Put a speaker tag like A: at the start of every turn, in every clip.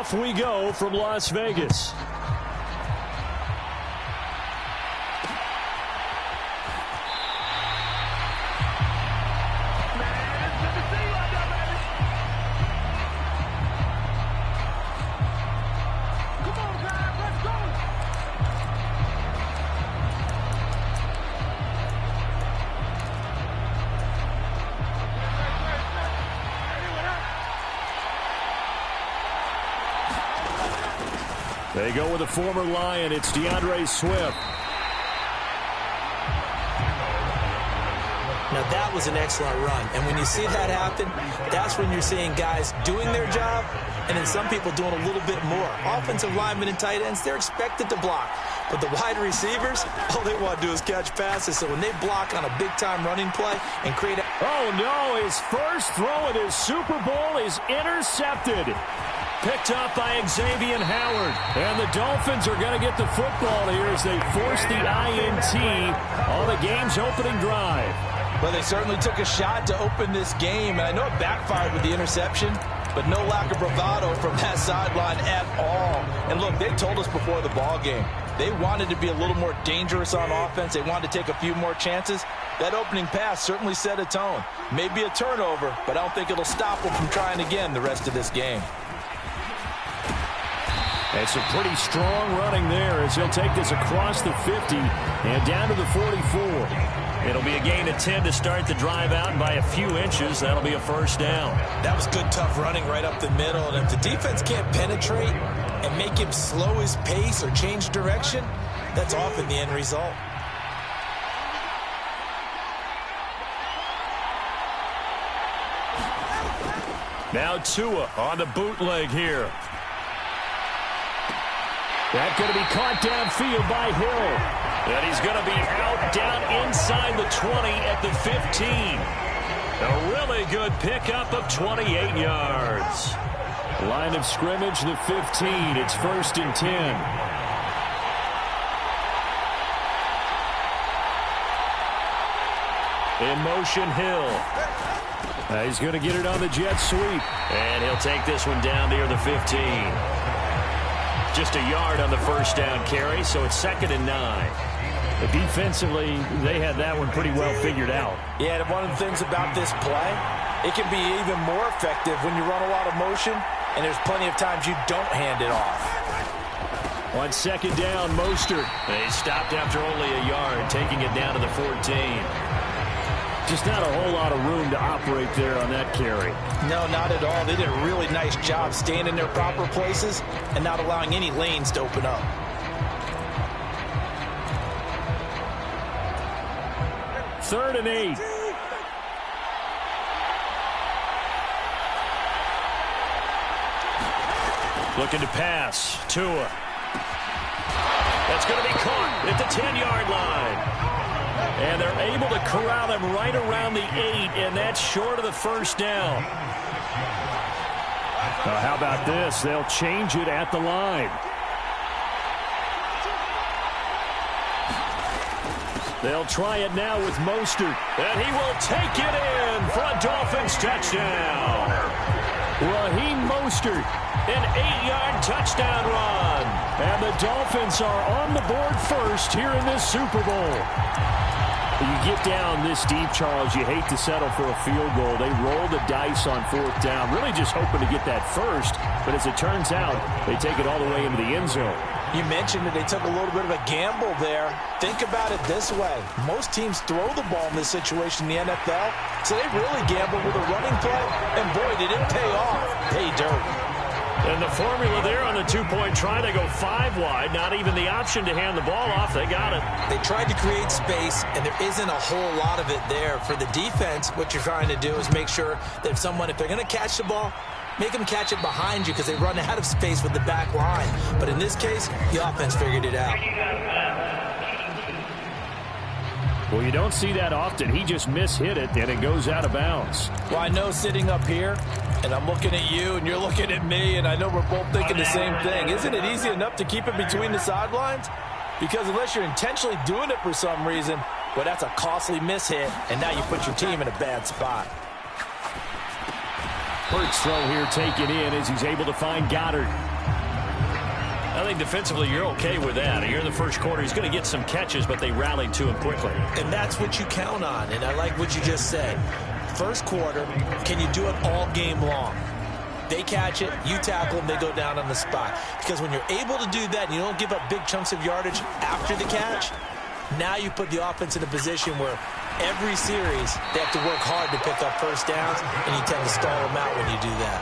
A: off we go from Las Vegas. They go with a former Lion. It's DeAndre Swift.
B: Now, that was an excellent run. And when you see that happen, that's when you're seeing guys doing their job and then some people doing a little bit more. Offensive linemen and tight ends, they're expected to block. But the wide receivers, all they want to do is catch passes. So when they block on a big-time running play and create a...
A: Oh, no. His first throw in his Super Bowl is intercepted. Picked up by Xavier Howard. And the Dolphins are going to get the football here as they force the INT on the game's opening drive.
C: Well, they certainly took a shot to open this game, and I know it backfired with the interception, but no lack of bravado from that sideline at all. And look, they told us before the ball game, they wanted to be a little more dangerous on offense. They wanted to take a few more chances. That opening pass certainly set a tone. Maybe a turnover, but I don't think it'll stop them from trying again the rest of this game.
A: It's a pretty strong running there as he'll take this across the 50 and down to the 44. It'll be a gain of 10 to start the drive out, and by a few inches, that'll be a first down.
B: That was good, tough running right up the middle. And if the defense can't penetrate and make him slow his pace or change direction, that's often the end result.
A: Now Tua on the bootleg here. That's going to be caught downfield by Hill. And he's going to be out down inside the 20 at the 15. A really good pickup of 28 yards. Line of scrimmage, the 15. It's 1st and 10. In motion, Hill. He's going to get it on the jet sweep. And he'll take this one down near the 15. Just a yard on the first down carry, so it's 2nd and 9. But defensively, they had that one pretty well figured out.
C: Yeah, and one of the things about this play, it can be even more effective when you run a lot of motion, and there's plenty of times you don't hand it off.
A: On 2nd down, Mostert. They stopped after only a yard, taking it down to the 14. Just not a whole lot of room to operate there on that carry.
C: No, not at all. They did a really nice job staying in their proper places and not allowing any lanes to open up.
A: Third and 8. Looking to pass. Tua. That's going to be caught at the 10-yard line. And they're able to corral him right around the 8, and that's short of the first down. How about this? They'll change it at the line. They'll try it now with Mostert, and he will take it in for a Dolphins touchdown. Raheem Mostert, an 8-yard touchdown run. And the Dolphins are on the board first here in this Super Bowl. You get down this deep, Charles, you hate to settle for a field goal. They roll the dice on 4th down, really just hoping to get that first. But as it turns out, they take it all the way into the end zone.
C: You mentioned that they took a little bit of a gamble there. Think about it this way. Most teams throw the ball in this situation in the NFL, so they really gambled with a running play, and boy, did it pay off. Pay dirt.
A: And the formula there on the 2-point try, they go 5 wide. Not even the option to hand the ball off. They got it.
B: They tried to create space, and there isn't a whole lot of it there. For the defense, what you're trying to do is make sure that if they're going to catch the ball, make them catch it behind you because they run out of space with the back line. But in this case, the offense figured it out.
A: Well, you don't see that often. He just mishit it, and it goes out of bounds.
C: Well, I know sitting up here, and I'm looking at you, and you're looking at me, and I know we're both thinking the same thing. Isn't it easy enough to keep it between the sidelines? Because unless you're intentionally doing it for some reason, well, that's a costly mishit, and now you put your team in a bad spot.
A: Hurts throw here taken in as he's able to find Goddard. I think defensively you're okay with that. Here in the first quarter, he's going to get some catches, but they rallied to him quickly.
B: And that's what you count on, and I like what you just said. First quarter, can you do it all game long? They catch it, you tackle them, they go down on the spot. Because when you're able to do that and you don't give up big chunks of yardage after the catch, now you put the offense in a position where every series they have to work hard to pick up first downs, and you tend to stall them out when you do that.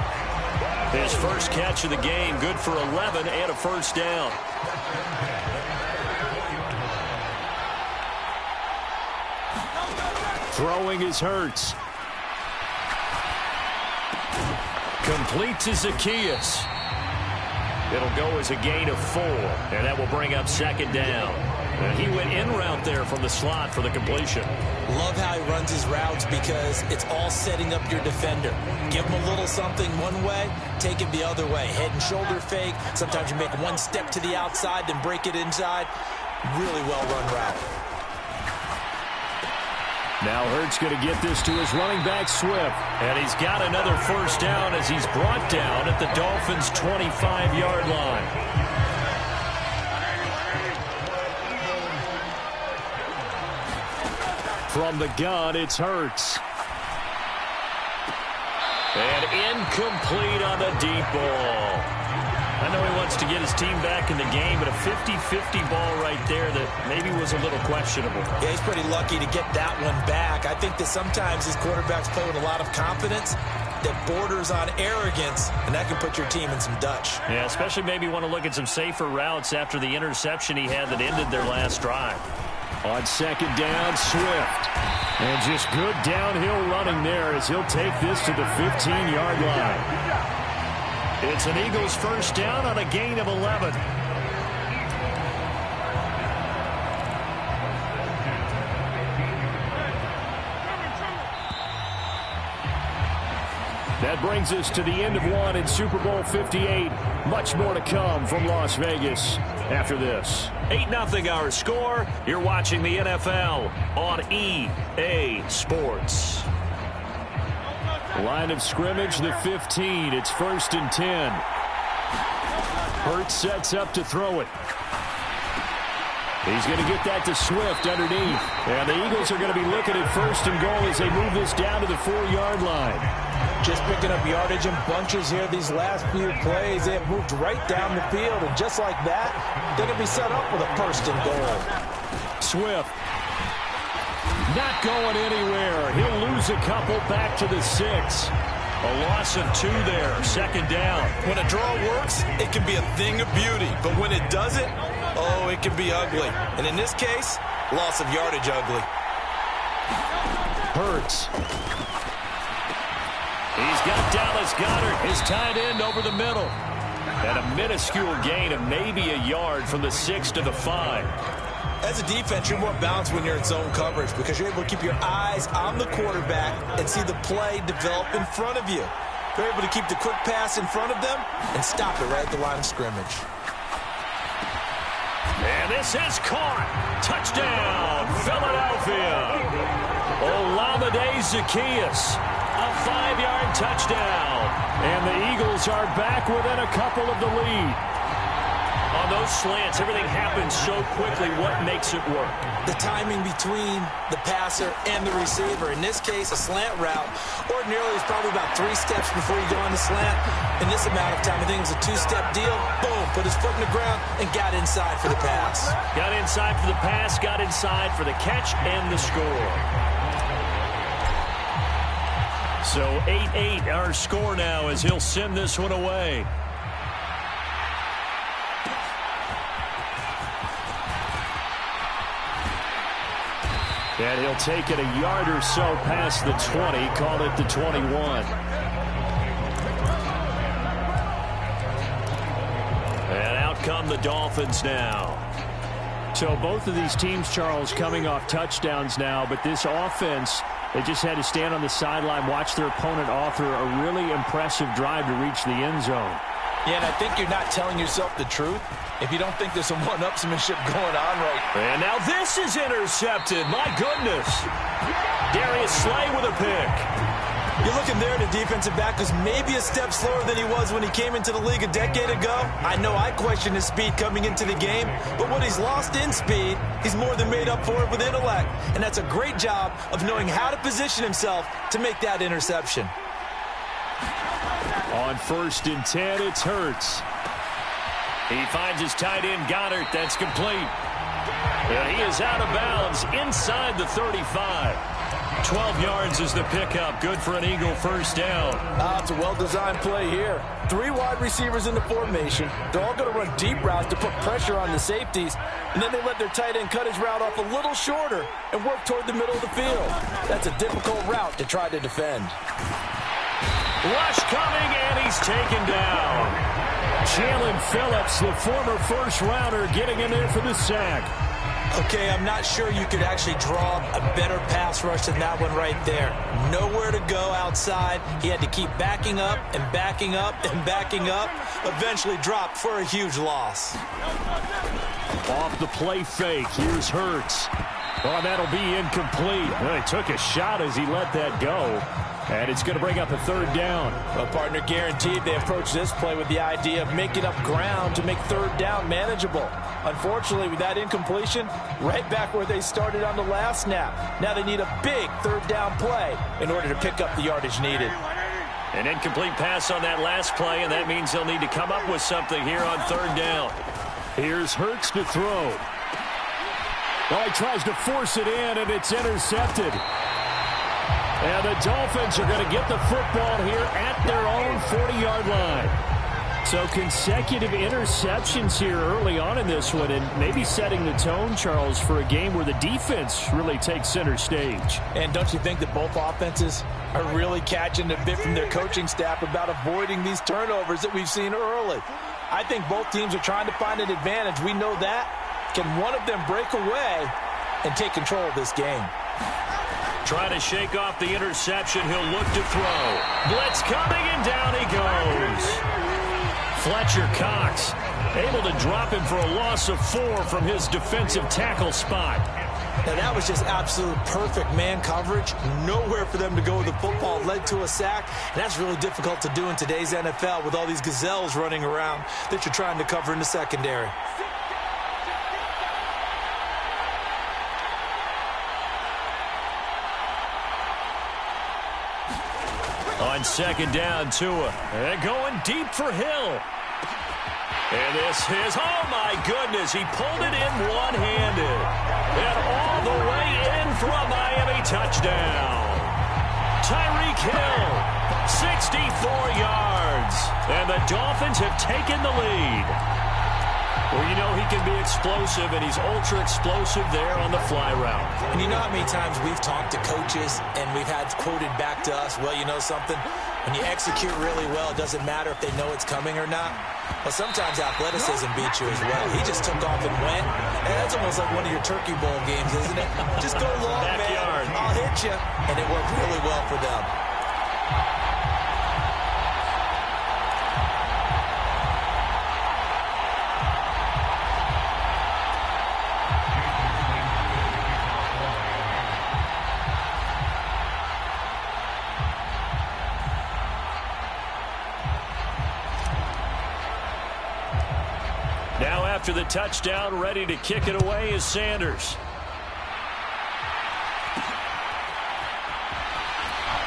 A: His first catch of the game, good for 11 and a first down. Throwing is Hurts. Complete to Zacchaeus. It'll go as a gain of 4, and that will bring up second down. And he went in route there from the slot for the completion.
B: Love how he runs his routes because it's all setting up your defender. Give him a little something one way, take it the other way. Head and shoulder fake. Sometimes you make one step to the outside, then break it inside. Really well-run route.
A: Now Hurts going to get this to his running back, Swift. And he's got another first down as he's brought down at the Dolphins' 25-yard line. From the gun, it's Hurts. And incomplete on the deep ball. I know he wants to get his team back in the game, but a 50-50 ball right there that maybe was a little questionable.
B: Yeah, he's pretty lucky to get that one back. I think that sometimes these quarterbacks play with a lot of confidence that borders on arrogance, and that can put your team in some Dutch.
A: Yeah, especially maybe want to look at some safer routes after the interception he had that ended their last drive. On second down, Swift. And just good downhill running there as he'll take this to the 15-yard line. It's an Eagles first down on a gain of 11. That brings us to the end of one in Super Bowl 58. Much more to come from Las Vegas after this. 8-0 our score. You're watching the NFL on EA Sports. Line of scrimmage, the 15. It's 1st and 10. Hurts sets up to throw it. He's going to get that to Swift underneath. And the Eagles are going to be looking at 1st and goal as they move this down to the 4-yard line.
C: Just picking up yardage in bunches here these last few plays. They have moved right down the field, and just like that, they're going to be set up with a 1st and goal.
A: Swift not going anywhere. He'll lose a couple back to the 6. A loss of 2 there. 2nd down.
C: When a draw works, it can be a thing of beauty. But when it doesn't, oh, it can be ugly. And in this case, loss of yardage ugly.
A: Hurts. He's got Dallas Goedert, his tight end, over the middle. And a minuscule gain of maybe a yard from the 6 to the 5.
B: As a defense, you're more balanced when you're in zone coverage because you're able to keep your eyes on the quarterback and see the play develop in front of you. You're able to keep the quick pass in front of them and stop it right at the line of scrimmage.
A: And this is caught. Touchdown, Philadelphia. Olamide Zacchaeus. A 5-yard touchdown. And the Eagles are back within a couple of the lead. On those slants, everything happens so quickly. What makes it work?
B: The timing between the passer and the receiver. In this case, a slant route ordinarily is probably about 3 steps before you go on the slant. In this amount of time, I think it's a 2-step deal. Boom, put his foot in the ground and got inside for the pass.
A: Got inside for the pass, got inside for the catch and the score. So 8-8 our score now as he'll send this one away. And he'll take it a yard or so past the 20, call it the 21. And out come the Dolphins now. So both of these teams, Charles, coming off touchdowns now, but this offense, they just had to stand on the sideline, watch their opponent author a really impressive drive to reach the end zone.
C: Yeah, and I think you're not telling yourself the truth if you don't think there's some one-upsmanship going on right now.
A: And now this is intercepted. My goodness. Darius Slay with a pick.
B: You're looking there, the defensive back was maybe a step slower than he was when he came into the league a decade ago. I know I questioned his speed coming into the game, but what he's lost in speed, he's more than made up for it with intellect. And that's a great job of knowing how to position himself to make that interception.
A: On 1st and 10, it's Hurts. He finds his tight end, Goddard. That's complete. And he is out of bounds inside the 35. 12 yards is the pickup. Good for an Eagle first down.
C: It's a well-designed play here. 3 wide receivers in the formation. They're all going to run deep routes to put pressure on the safeties. And then they let their tight end cut his route off a little shorter and work toward the middle of the field. That's a difficult route to try to defend.
A: Rush coming, and he's taken down. Jalen Phillips, the former first-rounder, getting in there for the sack.
B: Okay, I'm not sure you could actually draw a better pass rush than that one right there. Nowhere to go outside. He had to keep backing up and backing up and backing up. Eventually dropped for a huge loss.
A: Off the play fake, here's Hurts. Oh, that'll be incomplete. Well, he took a shot as he let that go. And it's going to bring up a 3rd down.
C: Well, partner, guaranteed they approach this play with the idea of making up ground to make 3rd down manageable. Unfortunately, with that incompletion, right back where they started on the last snap. Now they need a big 3rd down play in order to pick up the yardage needed.
A: An incomplete pass on that last play, and that means they'll need to come up with something here on 3rd down. Here's Hurts to throw. Oh, he tries to force it in, and it's intercepted. And the Dolphins are going to get the football here at their own 40-yard line. So consecutive interceptions here early on in this one, and maybe setting the tone, Charles, for a game where the defense really takes center stage.
C: And don't you think that both offenses are really catching a bit from their coaching staff about avoiding these turnovers that we've seen early? I think both teams are trying to find an advantage. We know that. Can one of them break away and take control of this game?
A: Trying to shake off the interception. He'll look to throw. Blitz coming, and down he goes. Fletcher Cox able to drop him for a loss of 4 from his defensive tackle spot.
B: Now that was just absolute perfect man coverage. Nowhere for them to go with the football. Led to a sack. And that's really difficult to do in today's NFL with all these gazelles running around that you're trying to cover in the secondary.
A: On 2nd down, Tua. And going deep for Hill. And this is, oh my goodness, he pulled it in one-handed. And all the way in for a Miami touchdown. Tyreek Hill, 64 yards. And the Dolphins have taken the lead. Well, you know he can be explosive, and he's ultra-explosive there on the fly route.
B: And you know how many times we've talked to coaches and we've had quoted back to us, well, you know something? When you execute really well, it doesn't matter if they know it's coming or not. Well, sometimes athleticism beats you as well. He just took off and went. And that's almost like one of your Turkey Bowl games, isn't it? Just go long,
A: Backyard.
B: man. I'll hit you. And it worked really well for them.
A: Now after the touchdown, ready to kick it away is Sanders.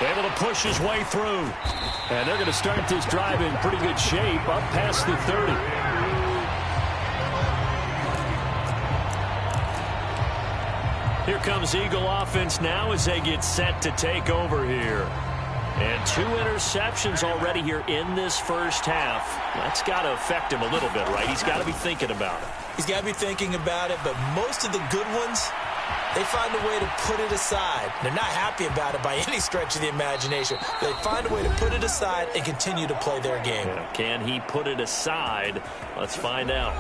A: Able to push his way through. And they're going to start this drive in pretty good shape, up past the 30. Here comes Eagle offense now as they get set to take over here. And 2 interceptions already here in this first half. That's got to affect him a little bit, right? He's got to be thinking about it.
B: He's got to be thinking about it, but most of the good ones, they find a way to put it aside. They're not happy about it by any stretch of the imagination. They find a way to put it aside and continue to play their game.
A: Yeah, can he put it aside? Let's find out.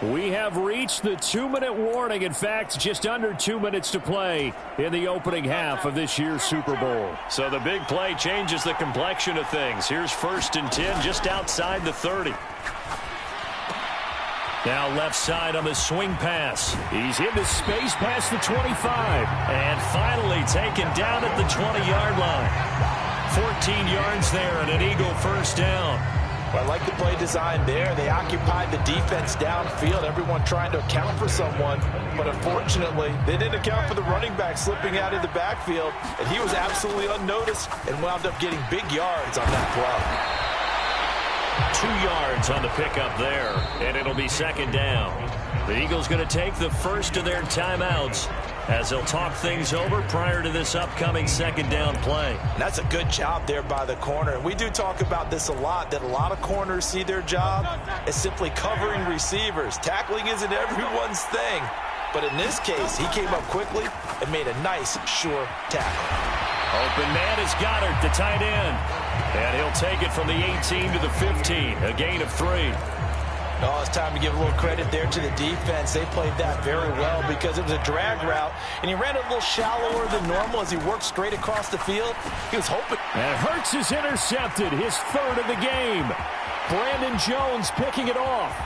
A: We have reached the 2-minute warning. In fact, just under 2 minutes to play in the opening half of this year's Super Bowl. So the big play changes the complexion of things. Here's 1st and 10 just outside the 30. Now left side on the swing pass. He's into space past the 25. And finally taken down at the 20-yard line. 14 yards there and an Eagle first down.
C: Well, I like the play design there. They occupied the defense downfield, everyone trying to account for someone. But unfortunately, they didn't account for the running back slipping out of the backfield, and he was absolutely unnoticed and wound up getting big yards on that play.
A: 2 yards on the pickup there, and it'll be second down. The Eagles going to take the first of their timeouts as they'll talk things over prior to this upcoming second down play.
C: That's a good job there by the corner. We do talk about this a lot, that a lot of corners see their job as simply covering receivers. Tackling isn't everyone's thing. But in this case, he came up quickly and made a nice, sure tackle.
A: Open man is Goddard, the tight end. And he'll take it from the 18 to the 15, a gain of 3.
C: Oh, it's time to give a little credit there to the defense. They played that very well because it was a drag route, and he ran it a little shallower than normal as he worked straight across the field. He was hoping.
A: And Hurts is intercepted, his third of the game. Brandon Jones picking it off.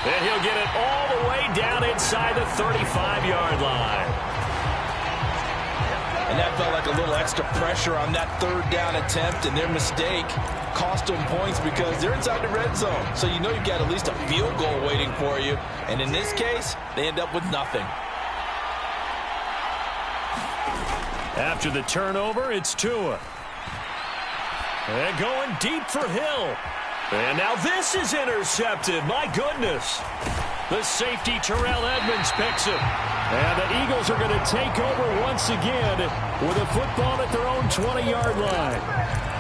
A: And he'll get it all the way down inside the 35-yard line.
C: And that felt like a little extra pressure on that third down attempt, and their mistake cost them points because they're inside the red zone. So you know you've got at least a field goal waiting for you. And in this case, they end up with nothing.
A: After the turnover, it's Tua. And going deep for Hill. And now this is intercepted. My goodness. The safety, Terrell Edmonds, picks it. And the Eagles are going to take over once again with a football at their own 20-yard line.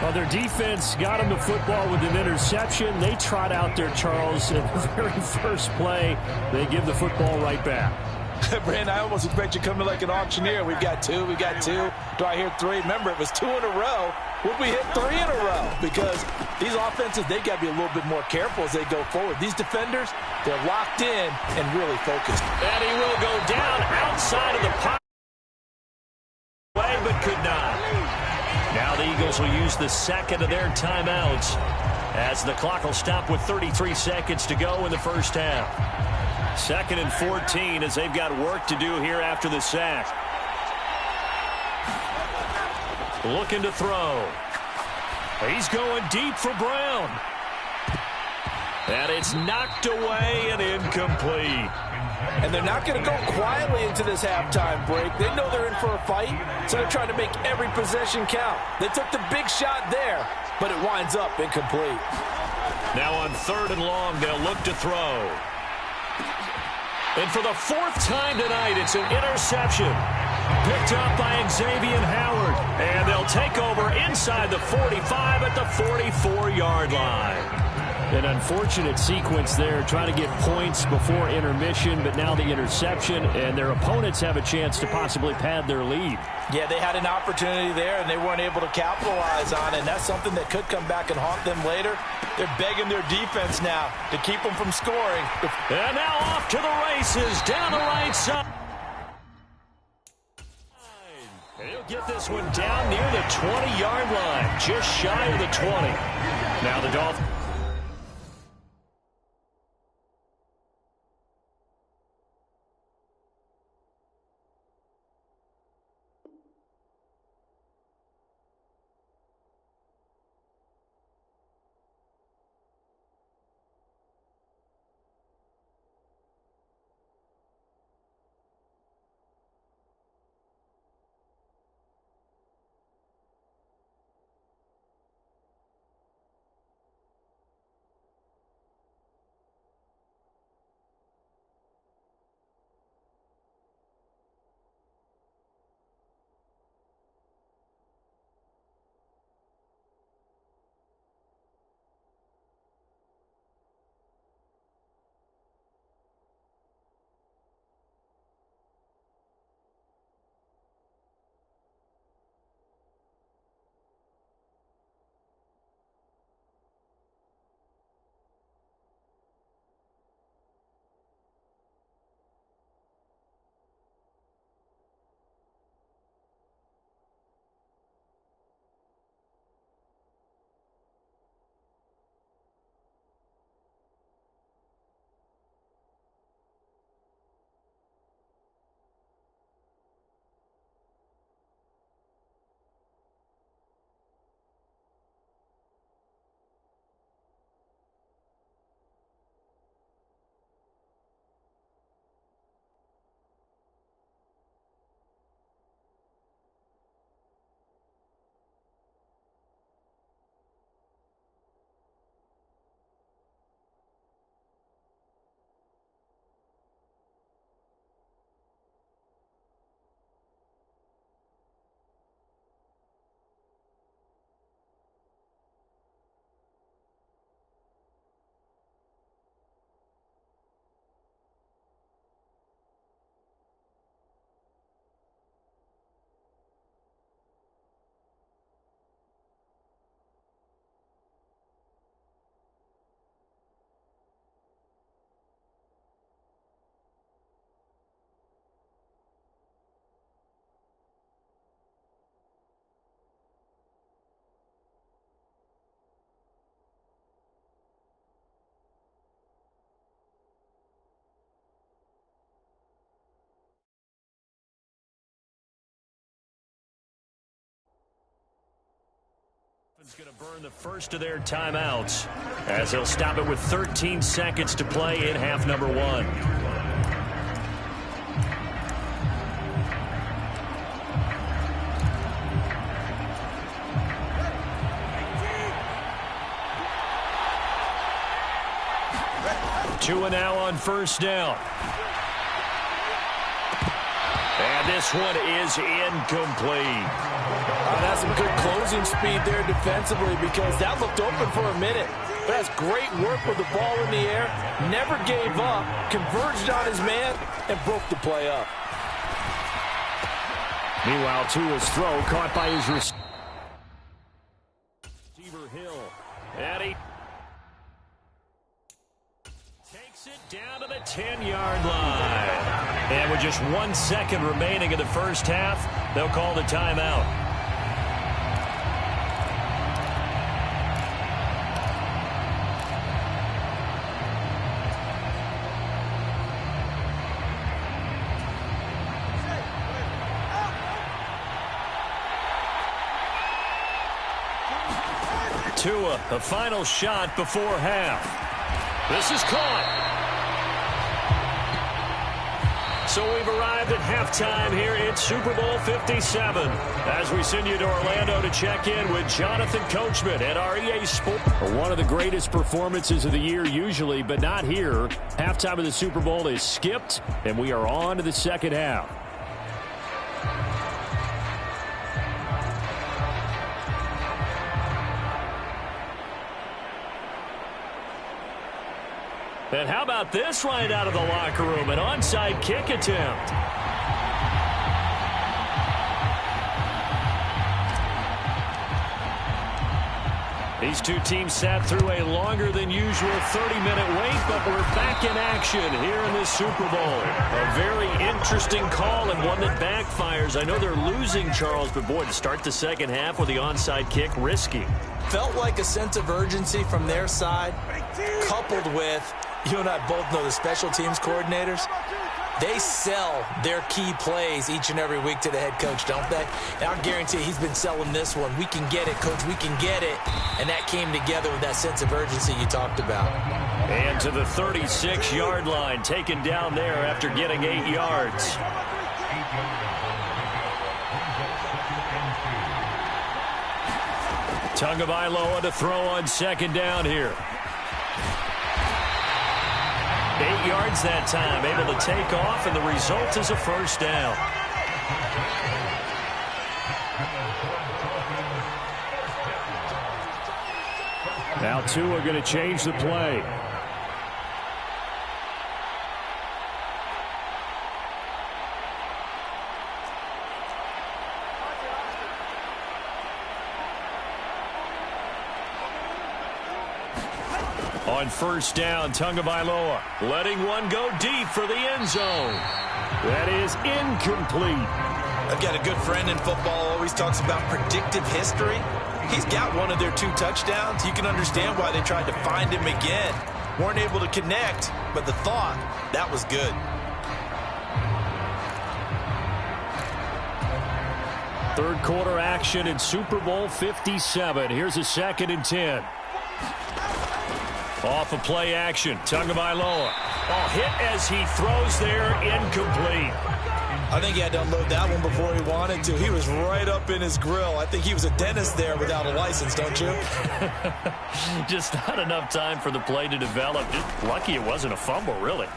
A: Well, their defense got them the football with an interception. They trot out there, Charles, in the very first play. They give the football right back.
C: Brandon, I almost expect you to come in like an auctioneer. We've got two. Do I hear 3? Remember, it was 2 in a row. Would we hit 3 in a row? Because these offenses, they got to be a little bit more careful as they go forward. These defenders, they're locked in and really focused.
A: And he will go down outside of the pocket, but could not. Now the Eagles will use the second of their timeouts as the clock will stop with 33 seconds to go in the first half. 2nd and 14 as they've got work to do here after the sack. Looking to throw. He's going deep for Brown. And it's knocked away and incomplete.
C: And they're not going to go quietly into this halftime break. They know they're in for a fight, so they're trying to make every possession count. They took the big shot there, but it winds up incomplete.
A: Now on 3rd and long, they'll look to throw. And for the 4th time tonight, it's an interception. Picked up by Xavier Howard. And they'll take over inside the 45 at the 44-yard line. An unfortunate sequence there, trying to get points before intermission, but now the interception, and their opponents have a chance to possibly pad their lead.
C: Yeah, they had an opportunity there, and they weren't able to capitalize on it, and that's something that could come back and haunt them later. They're begging their defense now to keep them from scoring.
A: And now off to the races, down the right side. He'll get this one down near the 20-yard line, just shy of the 20. Now the Dolphins. Going to burn the first of their timeouts as he'll stop it with 13 seconds to play in half number one. Tua now on first down. And this one is incomplete.
C: That's some good closing speed there defensively because that looked open for a minute. But that's great work with the ball in the air. Never gave up, converged on his man, and broke the play up.
A: Meanwhile, Tua's throw caught by his receiver Hill. And he takes it down to the 10-yard line. And with just 1 second remaining in the first half, they'll call the timeout. Tua, a final shot before half. This is caught. So we've arrived at halftime here in Super Bowl 57 as we send you to Orlando to check in with Jonathan Coachman at our EA Sports. One of the greatest performances of the year usually, but not here. Halftime of the Super Bowl is skipped, and we are on to the second half. And how about this right out of the locker room? An onside kick attempt. These two teams sat through a longer than usual 30-minute wait, but we're back in action here in this Super Bowl. A very interesting call and one that backfires. I know they're losing, Charles, but boy, to start the second half with the onside kick, risky.
B: Felt like a sense of urgency from their side, coupled with, you and I both know the special teams coordinators, they sell their key plays each and every week to the head coach, don't they? And I guarantee he's been selling this one. We can get it, coach, we can get it. And that came together with that sense of urgency you talked about.
A: And to the 36-yard line, taken down there after getting 8 yards. Tagovailoa to throw on second down here. 8 yards that time, able to take off, and the result is a first down. Now Tua going to change the play. On first down, Tagovailoa letting one go deep for the end zone. That is incomplete.
C: I've got a good friend in football, always talks about predictive history. He's got one of their 2 touchdowns. You can understand why they tried to find him again. Weren't able to connect, but the thought, that was good.
A: Third quarter action in Super Bowl 57. Here's a 2nd and 10. Off of play action, Tagovailoa. Oh, hit as he throws there, incomplete.
C: I think he had to unload that one before he wanted to. He was right up in his grill. I think he was a dentist there without a license, don't you?
A: Just not enough time for the play to develop. Just lucky it wasn't a fumble, really.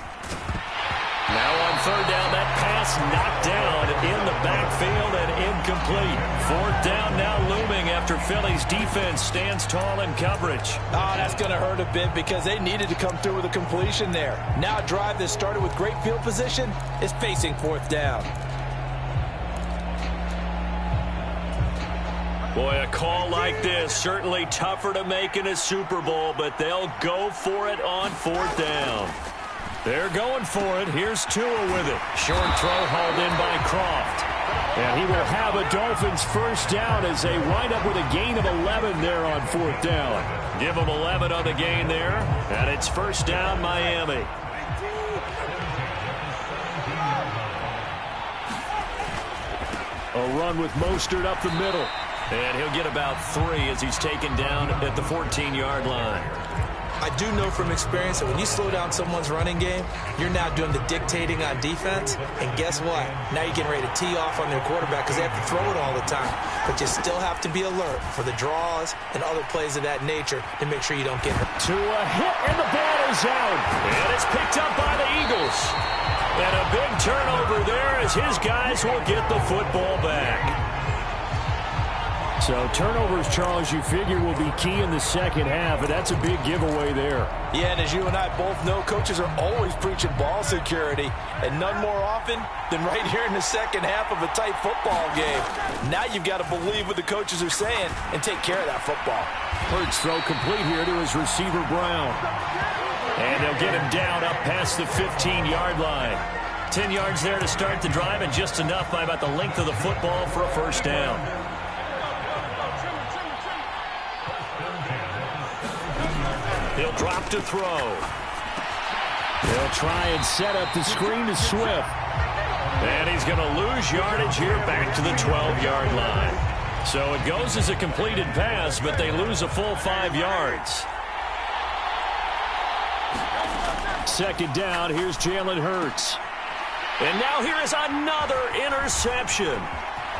A: Now on third down, that pass knocked down in the backfield and incomplete. Fourth down now looming after Philly's defense stands tall in coverage.
C: Oh, that's going to hurt a bit because they needed to come through with a completion there. Now a drive that started with great field position is facing fourth down.
A: Boy, a call like this, certainly tougher to make in a Super Bowl, but they'll go for it on fourth down. They're going for it. Here's Tua with it. Short throw hauled in by Croft. And he will have a Dolphins first down as they wind up with a gain of 11 there on fourth down. Give them 11 on the gain there. And it's first down, Miami. A run with Mostert up the middle. And he'll get about 3 as he's taken down at the 14-yard line.
B: I do know from experience that when you slow down someone's running game, you're now doing the dictating on defense. And guess what? Now you're getting ready to tee off on their quarterback because they have to throw it all the time. But you still have to be alert for the draws and other plays of that nature to make sure you don't get hurt.
A: To a hit, and the ball is out. And it's picked up by the Eagles. And a big turnover there as his guys will get the football back. So turnovers, Charles, you figure will be key in the second half, and that's a big giveaway there.
C: Yeah, and as you and I both know, coaches are always preaching ball security, and none more often than right here in the second half of a tight football game. Now you've got to believe what the coaches are saying and take care of that football.
A: Hurts throw complete here to his receiver, Brown. And they'll get him down up past the 15-yard line. 10 yards there to start the drive, and just enough by about the length of the football for a first down. He'll drop to throw. He'll try and set up the screen to Swift. And he's going to lose yardage here back to the 12-yard line. So it goes as a completed pass, but they lose a full 5 yards. Second down, here's Jalen Hurts. And now here is another interception.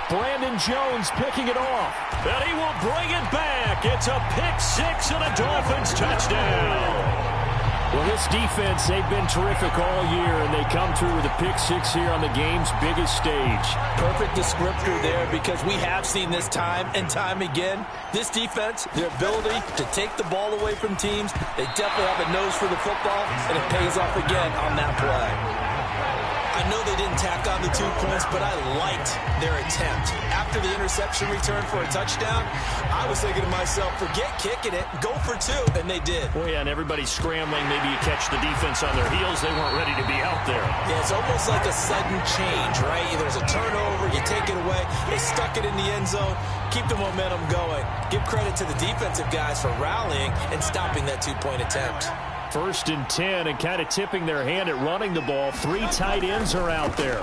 A: Brandon Jones picking it off. And he will bring it back. It's a pick-6 and a Dolphins touchdown. Well, this defense, they've been terrific all year, and they come through with a pick-6 here on the game's biggest stage.
C: Perfect descriptor there, because we have seen this time and time again. This defense, their ability to take the ball away from teams, they definitely have a nose for the football, and it pays off again on that play.
B: I know they didn't tack on the 2 points, but I liked their attempt. After the interception return for a touchdown, I was thinking to myself, forget kicking it, go for 2, and they did.
A: Well, yeah, and everybody's scrambling. Maybe you catch the defense on their heels. They weren't ready to be out there.
B: Yeah, it's almost like a sudden change, right? There's a turnover, you take it away, they stuck it in the end zone, keep the momentum going. Give credit to the defensive guys for rallying and stopping that 2-point attempt.
A: 1st and 10, and kind of tipping their hand at running the ball. 3 tight ends are out there.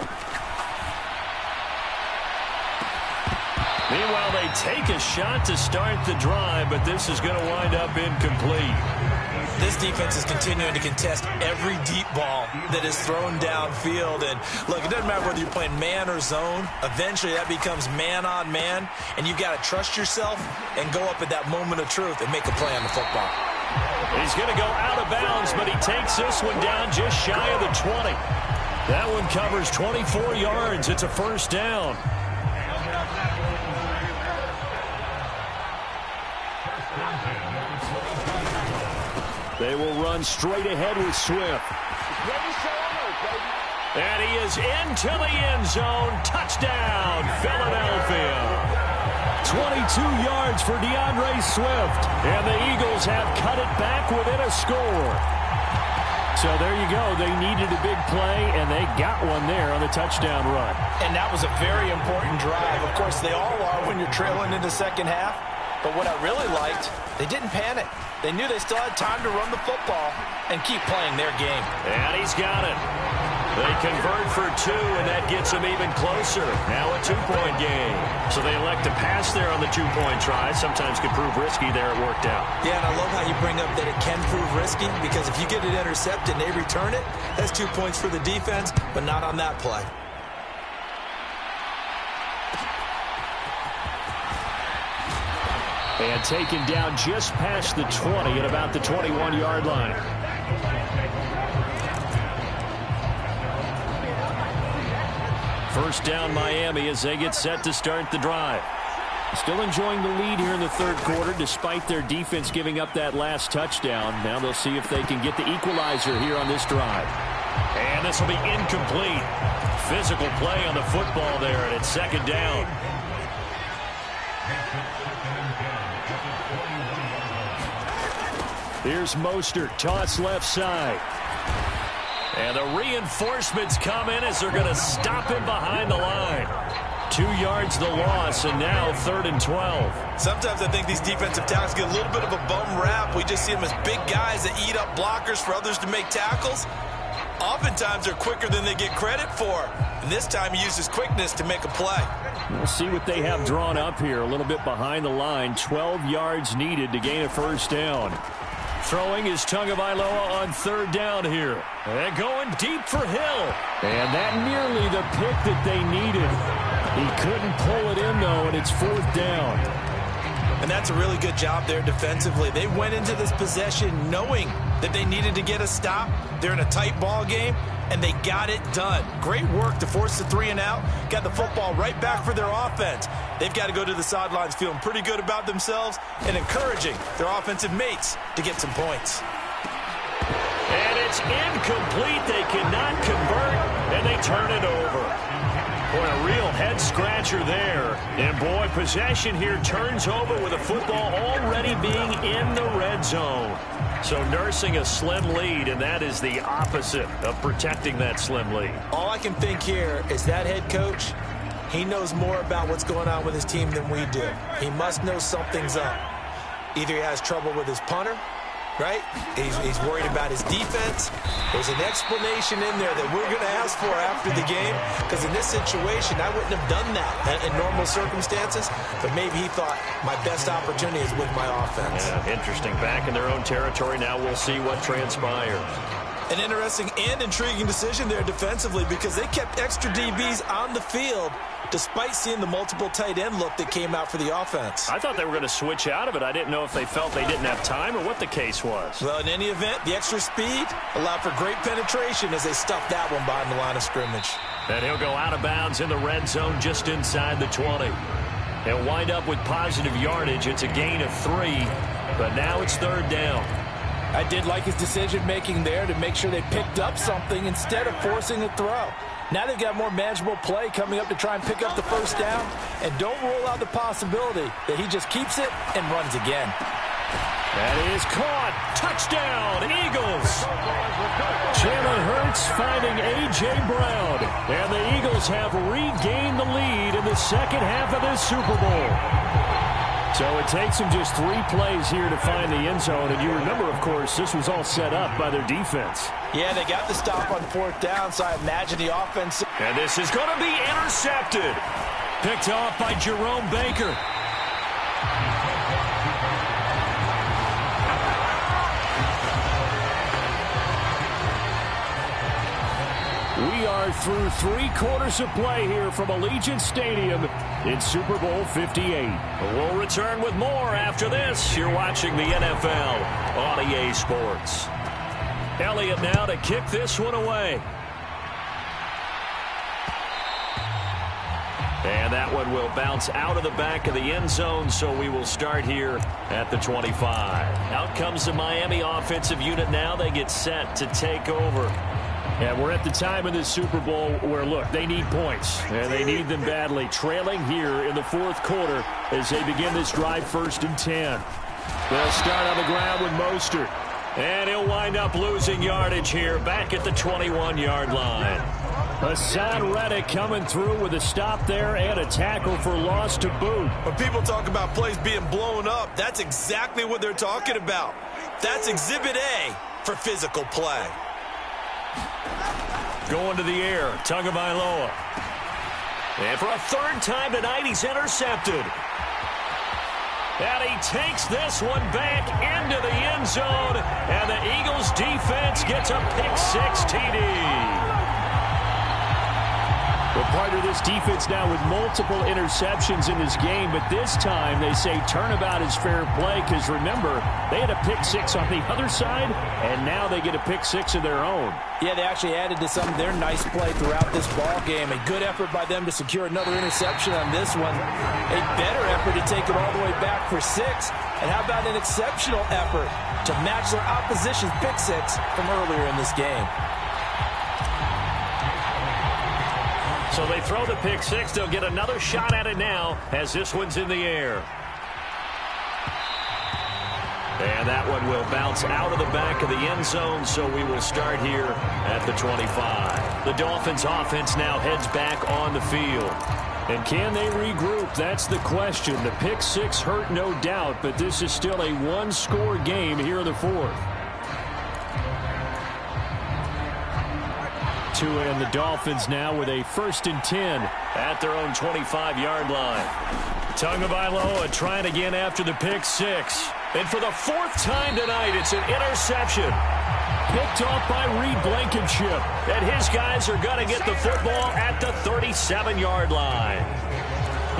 A: Meanwhile, they take a shot to start the drive, but this is going to wind up incomplete.
B: This defense is continuing to contest every deep ball that is thrown downfield. And look, it doesn't matter whether you're playing man or zone. Eventually, that becomes man on man, and you've got to trust yourself and go up at that moment of truth and make a play on the football.
A: He's going to go out of bounds, but he takes this one down just shy of the 20. That one covers 24 yards. It's a first down. They will run straight ahead with Swift. And he is into the end zone. Touchdown, Philadelphia. 22 yards for DeAndre Swift. And the Eagles have cut it back within a score. So there you go. They needed a big play, and they got one there on the touchdown run.
C: And that was a very important drive. Of course, they all are when you're trailing in the second half. But what I really liked, they didn't panic. They knew they still had time to run the football and keep playing their game.
A: And he's got it. They convert for 2, and that gets them even closer. Now a 2-point game. So they elect to pass there on the 2-point try. Sometimes could prove risky. There it worked out.
B: Yeah, and I love how you bring up that it can prove risky, because if you get it intercepted and they return it, that's 2 points for the defense, but not on that play.
A: And taken down just past the 20 at about the 21-yard line. First down Miami as they get set to start the drive. Still enjoying the lead here in the third quarter despite their defense giving up that last touchdown. Now they'll see if they can get the equalizer here on this drive. And this will be incomplete. Physical play on the football there, and it's second down. Here's Mostert, toss left side. And the reinforcements come in as they're going to stop him behind the line. 2 yards the loss, and now 3rd and 12.
B: Sometimes I think these defensive tackles get a little bit of a bum rap. We just see them as big guys that eat up blockers for others to make tackles.
C: Oftentimes they're quicker than they get credit for. And this time he uses quickness to make a play.
A: We'll see what they have drawn up here. A little bit behind the line. 12 yards needed to gain a first down. Throwing is Tagovailoa on third down here. And going deep for Hill. And that nearly the pick that they needed. He couldn't pull it in, though, and it's fourth down.
B: And that's a really good job there defensively. They went into this possession knowing that they needed to get a stop. They're in a tight ball game, and they got it done. Great work to force the 3 and out. Got the football right back for their offense. They've got to go to the sidelines feeling pretty good about themselves and encouraging their offensive mates to get some points.
A: And it's incomplete. They cannot convert, and they turn it over. Boy, a real head-scratcher there. And, boy, possession here turns over with a football already being in the red zone. So nursing a slim lead, and that is the opposite of protecting that slim lead.
B: All I can think here is that head coach, he knows more about what's going on with his team than we do. He must know something's up. Either he has trouble with his punter, right? He's worried about his defense. There's an explanation in there that we're going to ask for after the game, because in this situation, I wouldn't have done that in normal circumstances, but maybe he thought my best opportunity is with my offense.
A: Yeah, interesting. Back in their own territory. Now we'll see what transpires.
B: An interesting and intriguing decision there defensively, because they kept extra DBs on the field despite seeing the multiple tight end look that came out for the offense.
A: I thought they were going to switch out of it. I didn't know if they felt they didn't have time or what the case was.
B: Well, in any event, the extra speed allowed for great penetration as they stuffed that one behind the line of scrimmage.
A: And he'll go out of bounds in the red zone just inside the 20. He'll wind up with positive yardage. It's a gain of 3, but now it's third down.
C: I did like his decision-making there to make sure they picked up something instead of forcing a throw. Now they've got more manageable play coming up to try and pick up the first down, and don't rule out the possibility that he just keeps it and runs again.
A: That is caught. Touchdown, Eagles. Jalen Hurts finding A.J. Brown, and the Eagles have regained the lead in the second half of this Super Bowl. So it takes them just 3 plays here to find the end zone. And you remember, of course, this was all set up by their defense.
C: Yeah, they got the stop on fourth down, so I imagine the offense.
A: And this is going to be intercepted. Picked off by Jerome Baker. We are through 3 quarters of play here from Allegiant Stadium in Super Bowl 58. We'll return with more after this. You're watching the NFL on EA Sports. Elliott now to kick this one away. And that one will bounce out of the back of the end zone, so we will start here at the 25. Out comes the Miami offensive unit now. They get set to take over. And we're at the time in this Super Bowl where, look, they need points, and they need them badly. Trailing here in the fourth quarter as they begin this drive, 1st and 10. They'll start on the ground with Mostert. And he'll wind up losing yardage here back at the 21-yard line. Hassan Reddick coming through with a stop there and a tackle for loss to boot.
B: When people talk about plays being blown up, that's exactly what they're talking about. That's Exhibit A for physical play.
A: Going to the air, Tagovailoa. And for a 3rd time tonight, he's intercepted. And he takes this one back into the end zone, and the Eagles defense gets a pick-6 TD. Well, part of this defense now with multiple interceptions in this game, but this time they say turnabout is fair play because, remember, they had a pick-6 on the other side, and now they get a pick-6 of their own.
C: Yeah, they actually added to some of their nice play throughout this ball game. A good effort by them to secure another interception on this one. A better effort to take it all the way back for 6. And how about an exceptional effort to match their opposition's pick-6 from earlier in this game?
A: So they throw the pick-6. They'll get another shot at it now as this one's in the air. And that one will bounce out of the back of the end zone, so we will start here at the 25. The Dolphins offense now heads back on the field. And can they regroup? That's the question. The pick-6 hurt, no doubt, but this is still a 1-score game here in the 4th. Tua and the Dolphins now with a 1st and 10 at their own 25-yard line. Tagovailoa trying again after the pick six. And for the 4th time tonight, it's an interception. Picked off by Reed Blankenship. And his guys are going to get the football at the 37-yard line.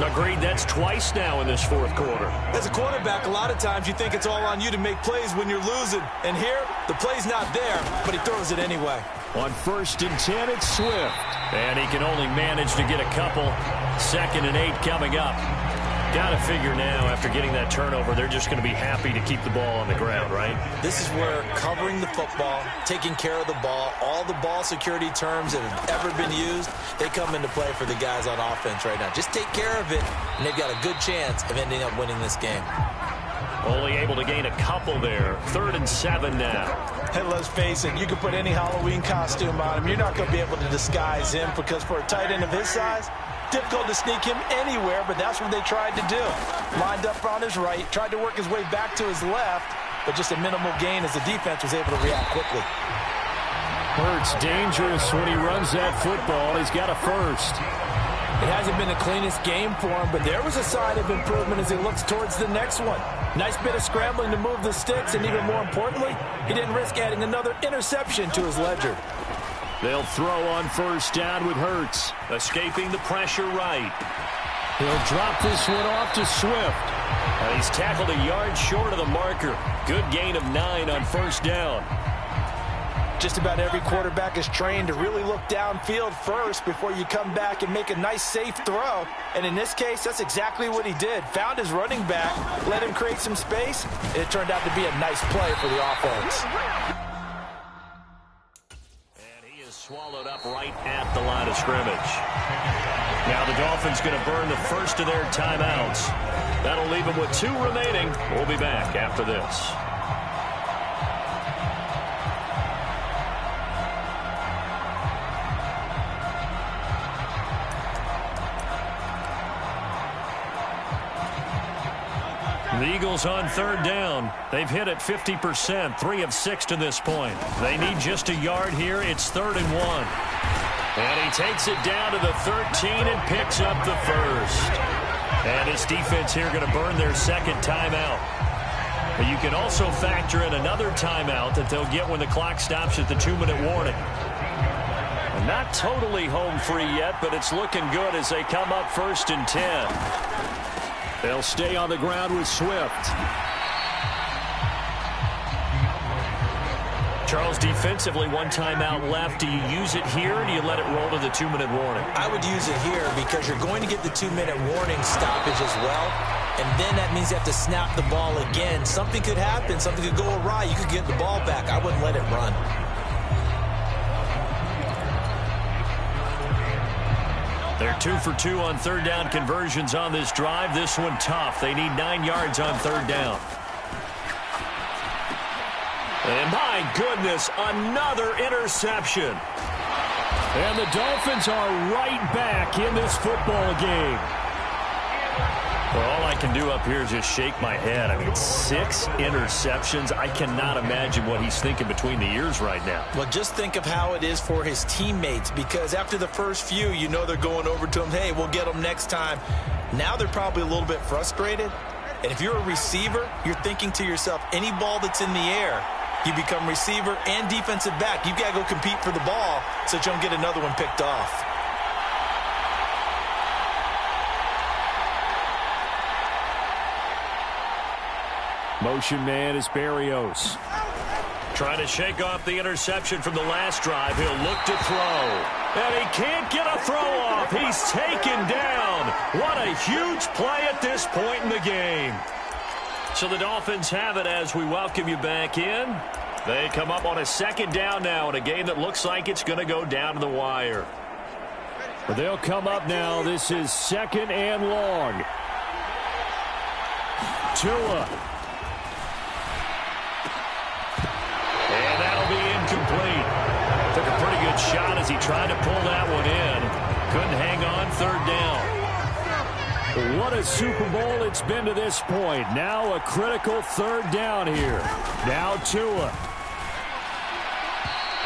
A: Agreed, that's twice now in this 4th quarter.
B: As a quarterback, a lot of times you think it's all on you to make plays when you're losing. And here, the play's not there, but he throws it anyway.
A: On 1st and 10, it's Swift. And he can only manage to get a couple. 2nd and 8 coming up. Got to figure now, after getting that turnover, they're just going to be happy to keep the ball on the ground, right?
B: This is where covering the football, taking care of the ball, all the ball security terms that have ever been used, they come into play for the guys on offense right now. Just take care of it, and they've got a good chance of ending up winning this game.
A: Only able to gain a couple there. 3rd and 7 now.
C: And let's face it, you can put any Halloween costume on him. You're not going to be able to disguise him because for a tight end of his size, difficult to sneak him anywhere, but that's what they tried to do. Lined up on his right, tried to work his way back to his left, but just a minimal gain as the defense was able to react quickly.
A: Hurts dangerous when he runs that football. He's got a 1st.
C: It hasn't been the cleanest game for him, but there was a sign of improvement as he looks towards the next one. Nice bit of scrambling to move the sticks, and even more importantly, he didn't risk adding another interception to his ledger.
A: They'll throw on 1st down with Hurts. Escaping the pressure right. He'll drop this one off to Swift. He's tackled a yard short of the marker. Good gain of 9 on 1st down.
C: Just about every quarterback is trained to really look downfield first before you come back and make a nice, safe throw. And in this case, that's exactly what he did. Found his running back, let him create some space, and it turned out to be a nice play for the offense.
A: Swallowed up right at the line of scrimmage. Now the Dolphins going to burn the first of their timeouts. That'll leave them with 2 remaining. We'll be back after this. The Eagles on 3rd down. They've hit it 50%, 3 of 6 to this point. They need just a yard here. It's 3rd and 1. And he takes it down to the 13 and picks up the 1st. And his defense here going to burn their 2nd timeout. But you can also factor in another timeout that they'll get when the clock stops at the 2-minute warning. And not totally home free yet, but it's looking good as they come up 1st and 10. They'll stay on the ground with Swift. Charles, defensively, 1 timeout left. Do you use it here, or do you let it roll to the 2-minute warning?
B: I would use it here because you're going to get the 2-minute warning stoppage as well. And then that means you have to snap the ball again. Something could happen. Something could go awry. You could get the ball back. I wouldn't let it run.
A: They're 2 for 2 on 3rd down conversions on this drive. This one tough. They need 9 yards on 3rd down. And my goodness, another interception. And the Dolphins are right back in this football game. Well, all I can do up here is just shake my head. I mean, 6 interceptions. I cannot imagine what he's thinking between the ears right now.
B: Well, just think of how it is for his teammates, because after the first few, you know they're going over to him, hey, we'll get them next time. Now they're probably a little bit frustrated. And if you're a receiver, you're thinking to yourself, any ball that's in the air, you become receiver and defensive back. You've got to go compete for the ball so that you don't get another one picked off.
A: Motion man is Berrios. Trying to shake off the interception from the last drive. He'll look to throw. And he can't get a throw off. He's taken down. What a huge play at this point in the game. So the Dolphins have it as we welcome you back in. They come up on a 2nd down now in a game that looks like it's going to go down to the wire. But they'll come up now. This is 2nd and long. Tua. And that'll be incomplete. Took a pretty good shot as he tried to pull that one in. Couldn't hang on 3rd down. What a Super Bowl it's been to this point. Now a critical 3rd down here. Now Tua.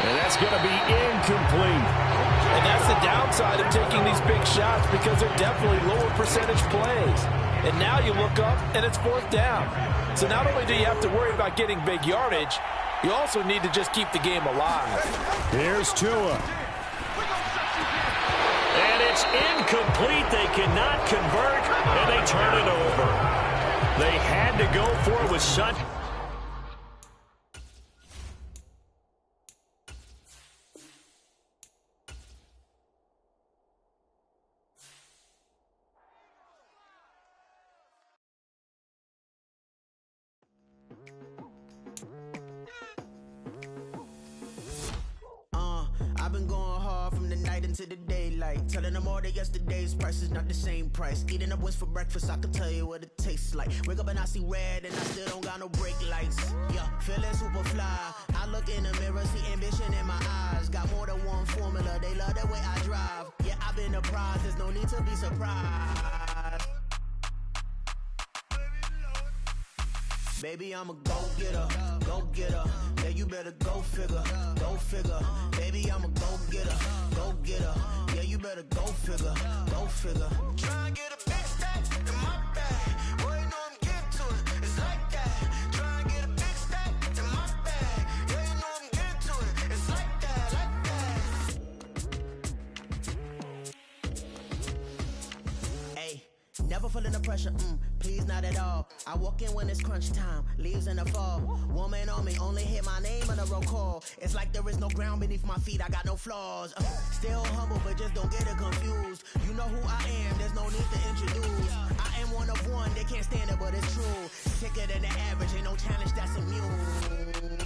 A: And that's going to be incomplete.
C: And that's the downside of taking these big shots because they're definitely lower percentage plays. And now you look up, and it's 4th down. So not only do you have to worry about getting big yardage, you also need to just keep the game alive.
A: Here's Tua. And it's incomplete. They cannot convert, and they turn it over. They had to go for it with such...
D: I've been going hard from the night into the daylight, telling them all that yesterday's price is not the same price. Eating up wings for breakfast, I can tell you what it tastes like. Wake up and I see red and I still don't got no brake lights. Yeah, feeling super fly. I look in the mirror, see ambition in my eyes. Got more than one formula, they love the way I drive. Yeah, I've been a prize, there's no need to be surprised. Baby, I'm a go-getter, go-getter. Yeah, you better go figure, go figure. Baby, I'm a go-getter, go-getter. Yeah, you better go figure, go figure. Try and get a big stack in my bag. Boy, you know I'm getting to it, it's like that. Try and get a big stack in my bag. Yeah, you know I'm getting to it, it's like that, like that. Hey, never feeling the pressure, please not at all. I walk in when it's crunch time, leaves in the fall. Woman on me, only hit my name on a roll call. It's like there is no ground beneath my feet, I got no flaws. Still humble, but just don't get it confused. You know who I am, there's no need to introduce. I am one of one, they can't stand it, but it's true. Sicker than the average, ain't no challenge that's immune.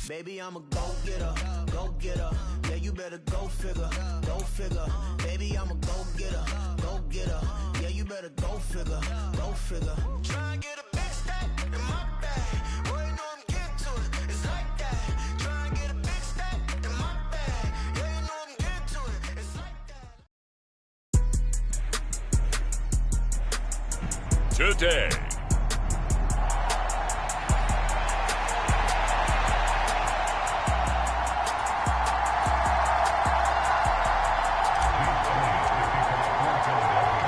D: Baby, I'm a go-getter, go-getter. Yeah, you better go figure, go figure. Baby, I'm a go-getter, go-getter. Yeah, you better go figure, go figure. Try and get a big stack in my bag. Boy, you know I'm getting to it, it's like that. Try and get a big stack in my bag. Yeah, you know I'm getting to it, it's like that.
A: Today.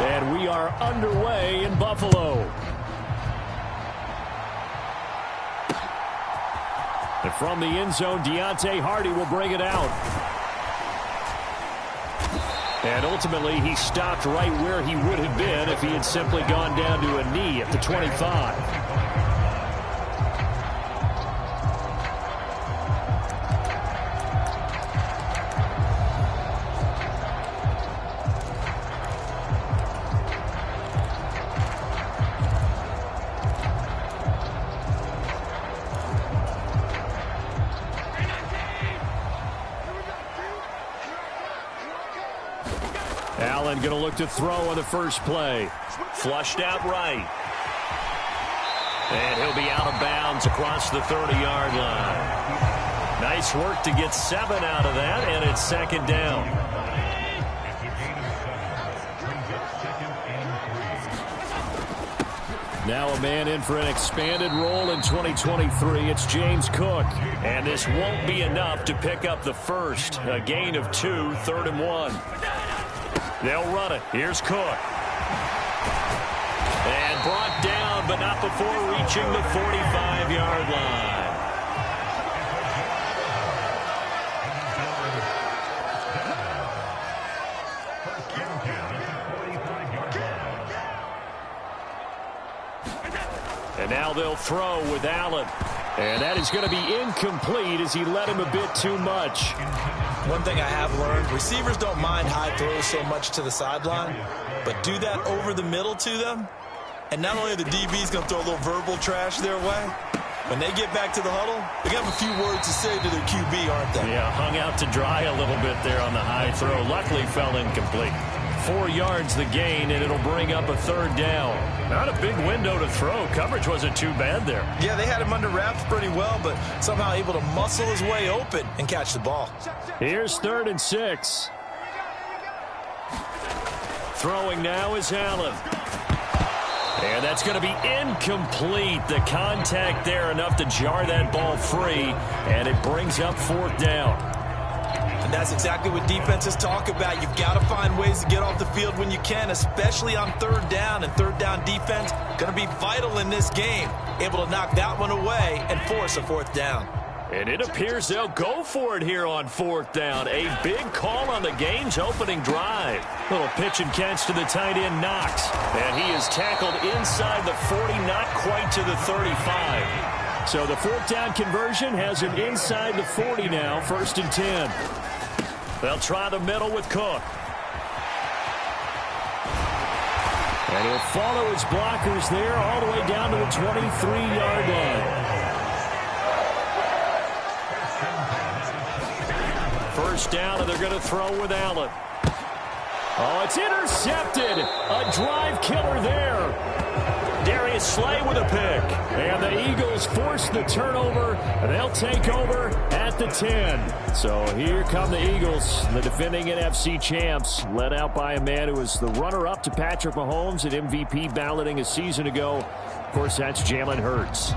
A: And we are underway in Buffalo. And from the end zone, Deontay Hardy will bring it out. And ultimately, he stopped right where he would have been if he had simply gone down to a knee at the 25. Allen going to look to throw on the first play. Flushed out right. And he'll be out of bounds across the 30-yard line. Nice work to get 7 out of that, and it's 2nd down. Now a man in for an expanded role in 2023. It's James Cook. And this won't be enough to pick up the first. A gain of 2, 3rd and 1. They'll run it. Here's Cook. And brought down, but not before reaching the 45-yard line. And now they'll throw with Allen. And that is going to be incomplete as he led him a bit too much.
B: One thing I have learned, receivers don't mind high throws so much to the sideline, but do that over the middle to them, and not only are the DBs going to throw a little verbal trash their way, when they get back to the huddle, they have a few words to say to their QB, aren't they?
A: Yeah, hung out to dry a little bit there on the high throw. Luckily fell incomplete. 4 yards the gain, and it'll bring up a 3rd down. Not a big window to throw. Coverage wasn't too bad there.
B: Yeah, they had him under wraps pretty well, but somehow able to muscle his way open and catch the ball.
A: Here's 3rd and 6. Throwing now is Allen. And that's going to be incomplete. The contact there enough to jar that ball free, and it brings up 4th down.
B: And that's exactly what defenses talk about. You've got to find ways to get off the field when you can, especially on 3rd down. And 3rd down defense going to be vital in this game. Able to knock that one away and force a 4th down.
A: And it appears they'll go for it here on 4th down. A big call on the game's opening drive. Little pitch and catch to the tight end, Knox. And he is tackled inside the 40, not quite to the 35. So the 4th down conversion has him inside the 40 now, 1st and 10. They'll try the middle with Cook. And he'll follow his blockers there all the way down to the 23-yard line. 1st down, and they're going to throw with Allen. Oh, it's intercepted. A drive killer there. Darius Slay with a pick. And the Eagles force the turnover. And they'll take over at the 10. So here come the Eagles, the defending NFC champs, led out by a man who was the runner-up to Patrick Mahomes at MVP balloting a season ago. Of course, that's Jalen Hurts.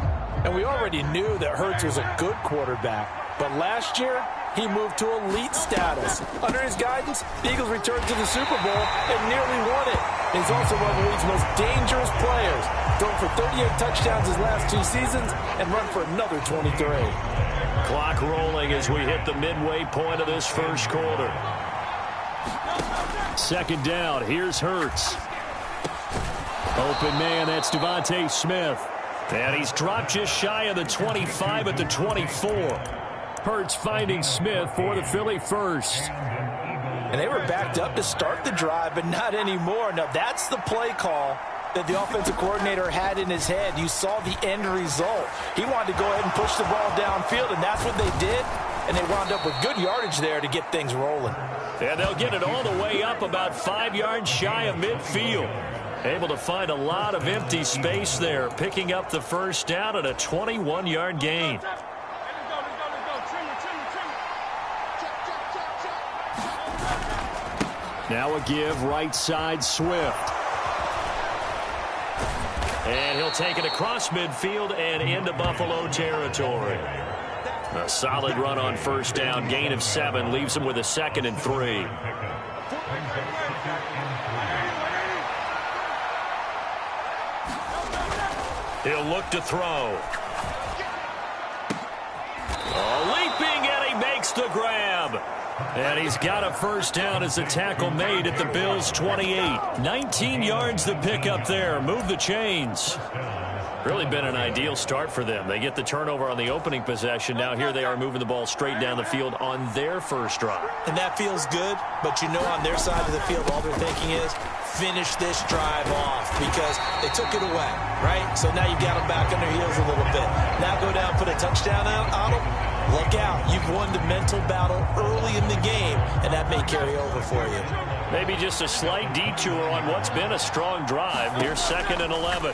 C: And we already knew that Hurts was a good quarterback. But last year, he moved to elite status. Under his guidance, the Eagles returned to the Super Bowl and nearly won it. He's also one of the league's most dangerous players. Thrown for 38 touchdowns his last 2 seasons and run for another 23.
A: Clock rolling as we hit the midway point of this 1st quarter. 2nd down, here's Hurts. Open man, that's Devontae Smith. And he's dropped just shy of the 25 at the 24. Hurts finding Smith for the Philly 1st.
C: And they were backed up to start the drive, but not anymore. Now, that's the play call that the offensive coordinator had in his head. You saw the end result. He wanted to go ahead and push the ball downfield, and that's what they did. And they wound up with good yardage there to get things rolling.
A: And they'll get it all the way up about 5 yards shy of midfield. Able to find a lot of empty space there, picking up the 1st down at a 21-yard gain. Now a give, right side, Swift. And he'll take it across midfield and into Buffalo territory. A solid run on 1st down, gain of 7, leaves him with a 2nd and 3. He'll look to throw. Oh, leaping, and he makes the grab. And he's got a 1st down as the tackle made at the Bills' 28. 19 yards to pick up there. Move the chains. Really been an ideal start for them. They get the turnover on the opening possession. Now here they are moving the ball straight down the field on their 1st drive.
B: And that feels good, but you know on their side of the field all they're thinking is finish this drive off because they took it away, right? So now you've got them back on their heels a little bit. Now go down, put a touchdown on them. Look out. You've won the mental battle early in the game, and that may carry over for you.
A: Maybe just a slight detour on what's been a strong drive. Here's 2nd and 11.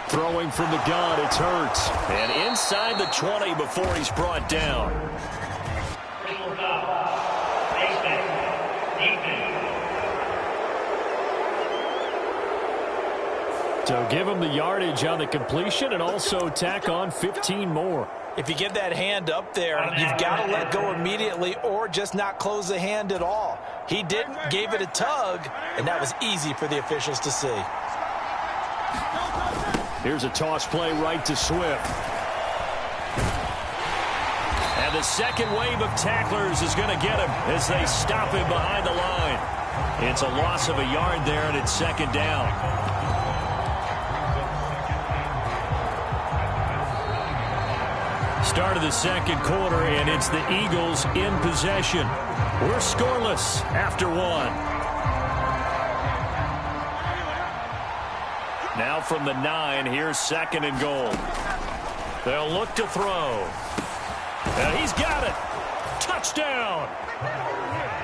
A: Throwing from the gun, it's Hurts. And inside the 20 before he's brought down. So give him the yardage on the completion and also tack on 15 more.
C: If you get that hand up there, you've got to let go immediately or just not close the hand at all. He didn't, gave it a tug, and that was easy for the officials to see.
A: Here's a toss play right to Swift. And the second wave of tacklers is going to get him as they stop him behind the line. It's a loss of a yard there, and it's 2nd down. Start of the 2nd quarter, and it's the Eagles in possession. We're scoreless after 1. Now from the 9, here's 2nd and goal. They'll look to throw. And he's got it. Touchdown.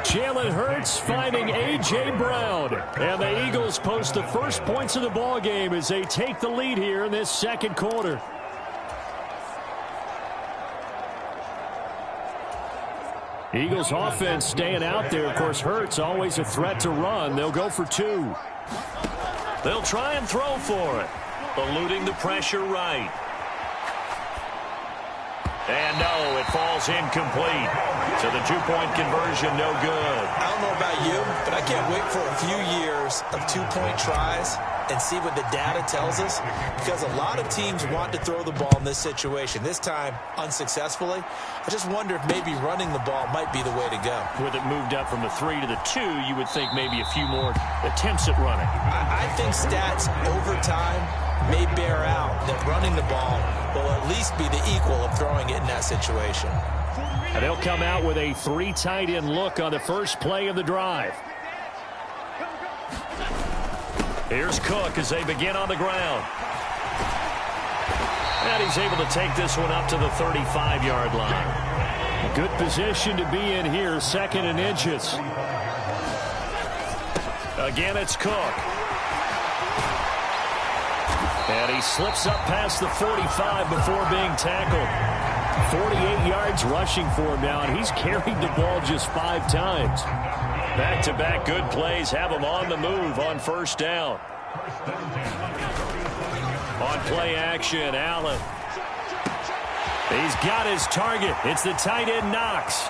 A: Jalen Hurts finding A.J. Brown. And the Eagles post the first points of the ballgame as they take the lead here in this 2nd quarter. Eagles offense staying out there. Of course, Hurts always a threat to run. They'll go for 2. They'll try and throw for it. Eluding the pressure right. And no, it falls incomplete. So the two-point conversion, no good.
B: I don't know about you, but I can't wait for a few years of two-point tries and see what the data tells us, because a lot of teams want to throw the ball in this situation. This time, unsuccessfully. I just wonder if maybe running the ball might be the way to go.
A: With it moved up from the 3 to the 2, you would think maybe a few more attempts at running.
B: I think stats over time may bear out that running the ball will at least be the equal of throwing it in that situation.
A: And they'll come out with a 3 tight end look on the first play of the drive. Here's Cook as they begin on the ground. And he's able to take this one up to the 35-yard line. Good position to be in here, 2nd and inches. Again, it's Cook. And he slips up past the 45 before being tackled. 48 yards rushing for him now, and he's carried the ball just 5 times. Back-to-back good plays have him on the move on first down. On play action, Allen. He's got his target. It's the tight end Knox.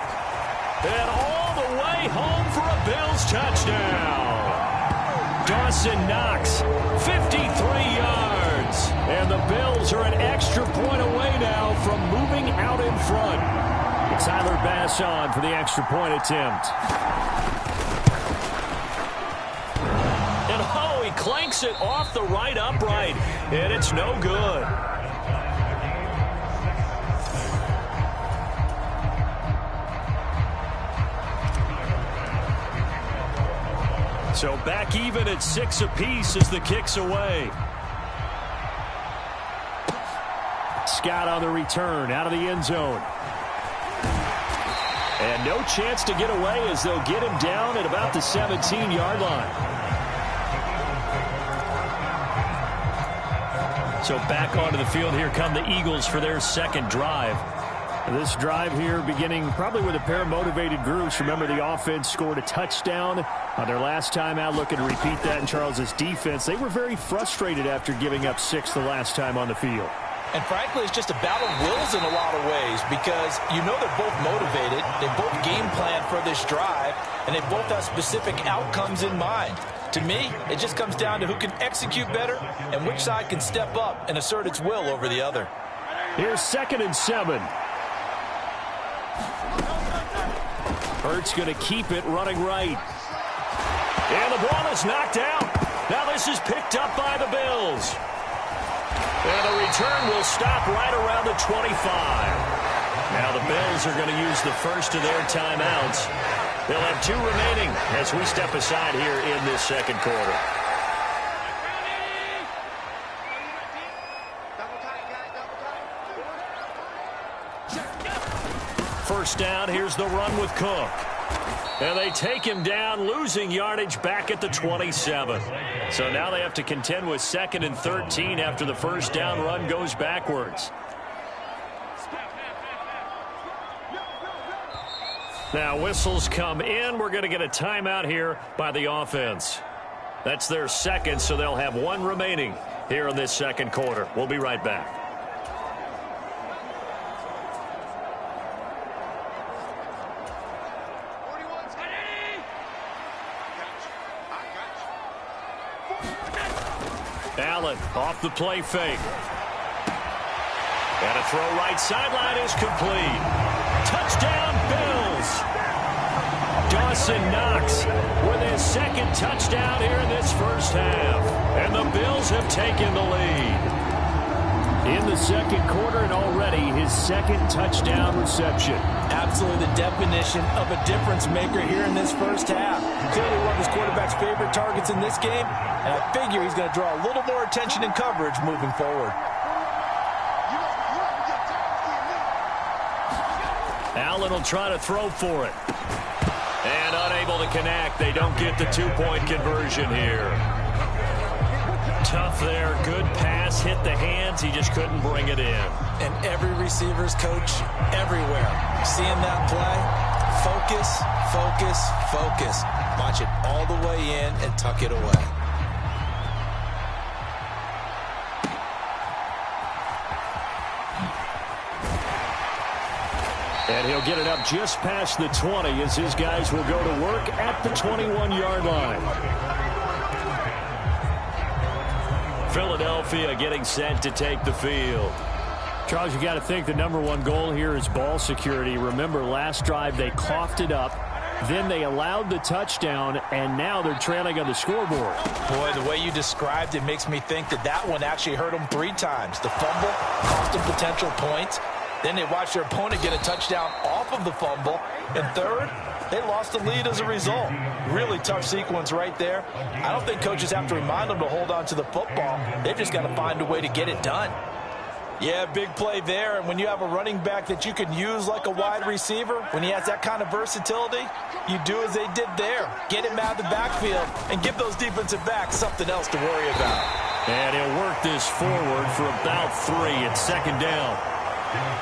A: And all the way home for a Bills touchdown. Dawson Knox, 53 yards. And the Bills are an extra point away now from moving out in front. Tyler Bass on for the extra point attempt. And oh, he clanks it off the right upright. And it's no good. So back even at 6 apiece as the kick's away. Scott on the return out of the end zone. And no chance to get away as they'll get him down at about the 17-yard line. So back onto the field, here come the Eagles for their second drive. This drive here beginning probably with a pair of motivated groups. Remember, the offense scored a touchdown on their last time out. Looking to repeat that in Charles's defense. They were very frustrated after giving up 6 the last time on the field.
C: And frankly, it's just a battle of wills in a lot of ways, because you know they're both motivated. They both game plan for this drive, and they both have specific outcomes in mind. To me, it just comes down to who can execute better and which side can step up and assert its will over the other.
A: Here's 2nd and 7. Hurts going to keep it running right. And the ball is knocked out. Now this is picked up by the Bills. And the return will stop right around the 25. Now the Bills are going to use the first of their timeouts. They'll have 2 remaining as we step aside here in this second quarter. First down, here's the run with Cook. And they take him down, losing yardage back at the 27. So now they have to contend with 2nd and 13 after the first down run goes backwards. Now whistles come in. We're going to get a timeout here by the offense. That's their second, so they'll have 1 remaining here in this second quarter. We'll be right back. Allen off the play fake. And a throw right sideline is complete. Touchdown Bills. Dawson Knox with his 2nd touchdown here in this first half. And the Bills have taken the lead. In the second quarter, and already his 2nd touchdown reception.
C: Absolutely the definition of a difference maker here in this first half. Clearly one of his quarterback's favorite targets in this game, and I figure he's going to draw a little more attention and coverage moving forward.
A: Allen will try to throw for it. And unable to connect. They don't get the 2-point conversion here. Tough there. Good pass. Hit the hands. He just couldn't bring it in.
B: And every receiver's coach everywhere. Seeing that play, focus, focus, focus. Watch it all the way in and tuck it away.
A: And he'll get it up just past the 20 as his guys will go to work at the 21-yard line. Philadelphia getting set to take the field. Charles, you got to think the #1 goal here is ball security. Remember, last drive they coughed it up. Then they allowed the touchdown, and now they're trailing on the scoreboard.
C: Boy, the way you described it makes me think that one actually hurt them 3 times. The fumble cost them potential points. Then they watched their opponent get a touchdown off of the fumble. And third, they lost the lead as a result. Really tough sequence right there. I don't think coaches have to remind them to hold on to the football. They've just got to find a way to get it done. Yeah, big play there. And when you have a running back that you can use like a wide receiver, when he has that kind of versatility, you do as they did there. Get him out of the backfield and give those defensive backs something else to worry about.
A: And he'll work this forward for about 3 at second down.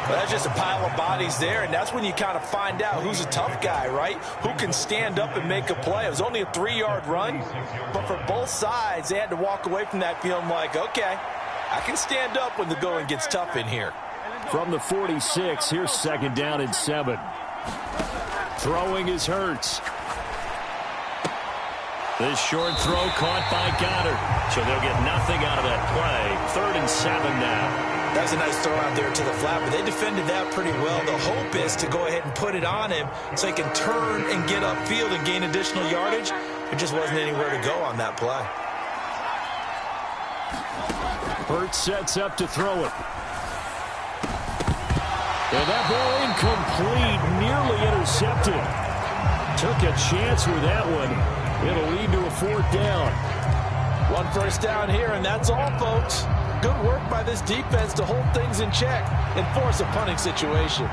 C: Well, that's just a pile of bodies there, and that's when you kind of find out who's a tough guy, right? Who can stand up and make a play. It was only a 3-yard run, but for both sides, they had to walk away from that feeling like, okay, I can stand up when the going gets tough in here.
A: From the 46, here's second down and 7. Throwing is Hurts. This short throw caught by Goddard. So they'll get nothing out of that play. 3rd and 7 now.
B: That's a nice throw out there to the flat, but they defended that pretty well. The hope is to go ahead and put it on him so he can turn and get upfield and gain additional yardage. There just wasn't anywhere to go on that play.
A: Hurts sets up to throw it. And that ball incomplete, nearly intercepted. Took a chance with that one. It'll lead to a 4th down.
C: 1 first down here, and that's all, folks. Good work by this defense to hold things in check and force a punting situation.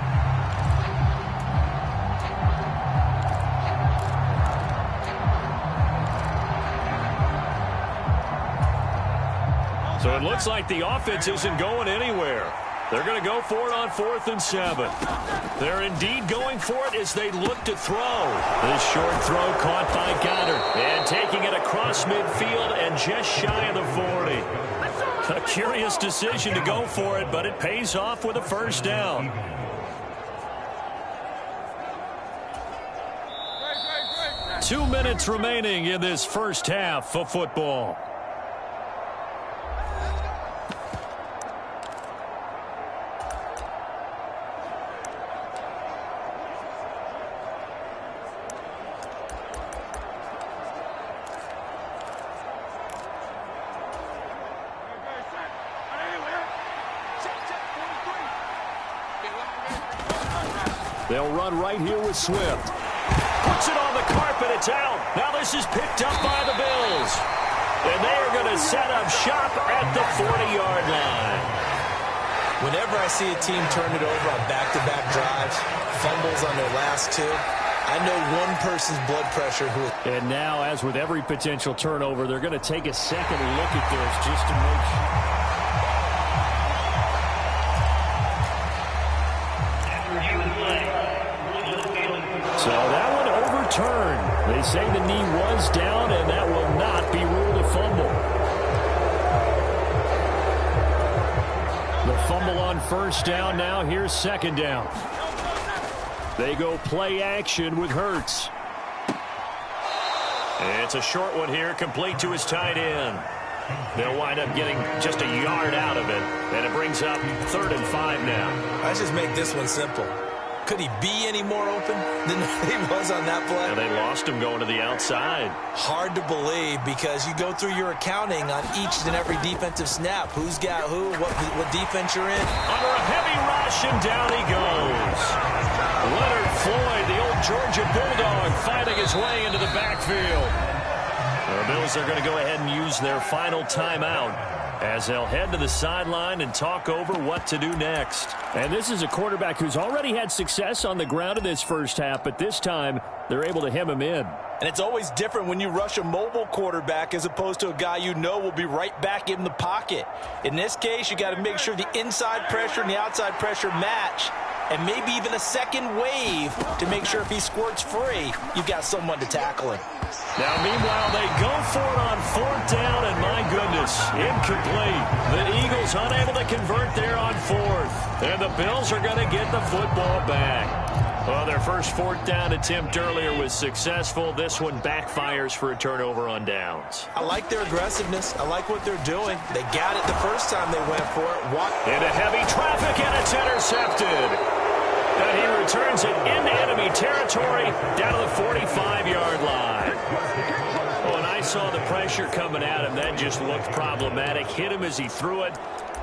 A: So it looks like the offense isn't going anywhere. They're going to go for it on 4th and 7. They're indeed going for it as they look to throw. This short throw caught by Goddard. And taking it across midfield and just shy of the 40. A curious decision to go for it, but it pays off with a 1st down. Two minutes remaining in this first half of football. They'll run right here with Swift. Puts it on the carpet. It's out. Now this is picked up by the Bills. And they are going to set up shop at the 40-yard line.
B: Whenever I see a team turn it over on back-to-back drives, fumbles on their last 2, I know one person's blood pressure who...
A: And now, as with every potential turnover, they're going to take a second look at this just to make sure. So that one overturned. They say the knee was down, and that will not be ruled a fumble. The fumble on 1st down. Now here's 2nd down. They go play action with Hurts. It's a short one here, complete to his tight end. They'll wind up getting just a yard out of it, and it brings up 3rd and 5 now.
B: Let's just make this one simple. Could he be any more open than he was on that play?
A: And they lost him going to the outside.
B: Hard to believe because you go through your accounting on each and every defensive snap. Who's got who, what defense you're in.
A: Under a heavy rush, and down he goes. Leonard Floyd, the old Georgia Bulldog, fighting his way into the backfield. The Bills are going to go ahead and use their final timeout as they'll head to the sideline and talk over what to do next. And this is a quarterback who's already had success on the ground in this first half, but this time they're able to hem him in.
C: And it's always different when you rush a mobile quarterback as opposed to a guy you know will be right back in the pocket. In this case, you got to make sure the inside pressure and the outside pressure match. and maybe even a second wave to make sure if he squirts free, you've got someone to tackle him.
A: Now, meanwhile, they go for it on 4th down, and my goodness, incomplete. The Eagles unable to convert there on 4th, and the Bills are going to get the football back. Well, their first 4th down attempt earlier was successful. This one backfires for a turnover on downs.
B: I like their aggressiveness. I like what they're doing. They got it the first time they went for it.
A: Into heavy traffic, and it's intercepted. And he returns it into enemy territory down to the 45-yard line. Oh, and I saw the pressure coming at him. That just looked problematic. Hit him as he threw it,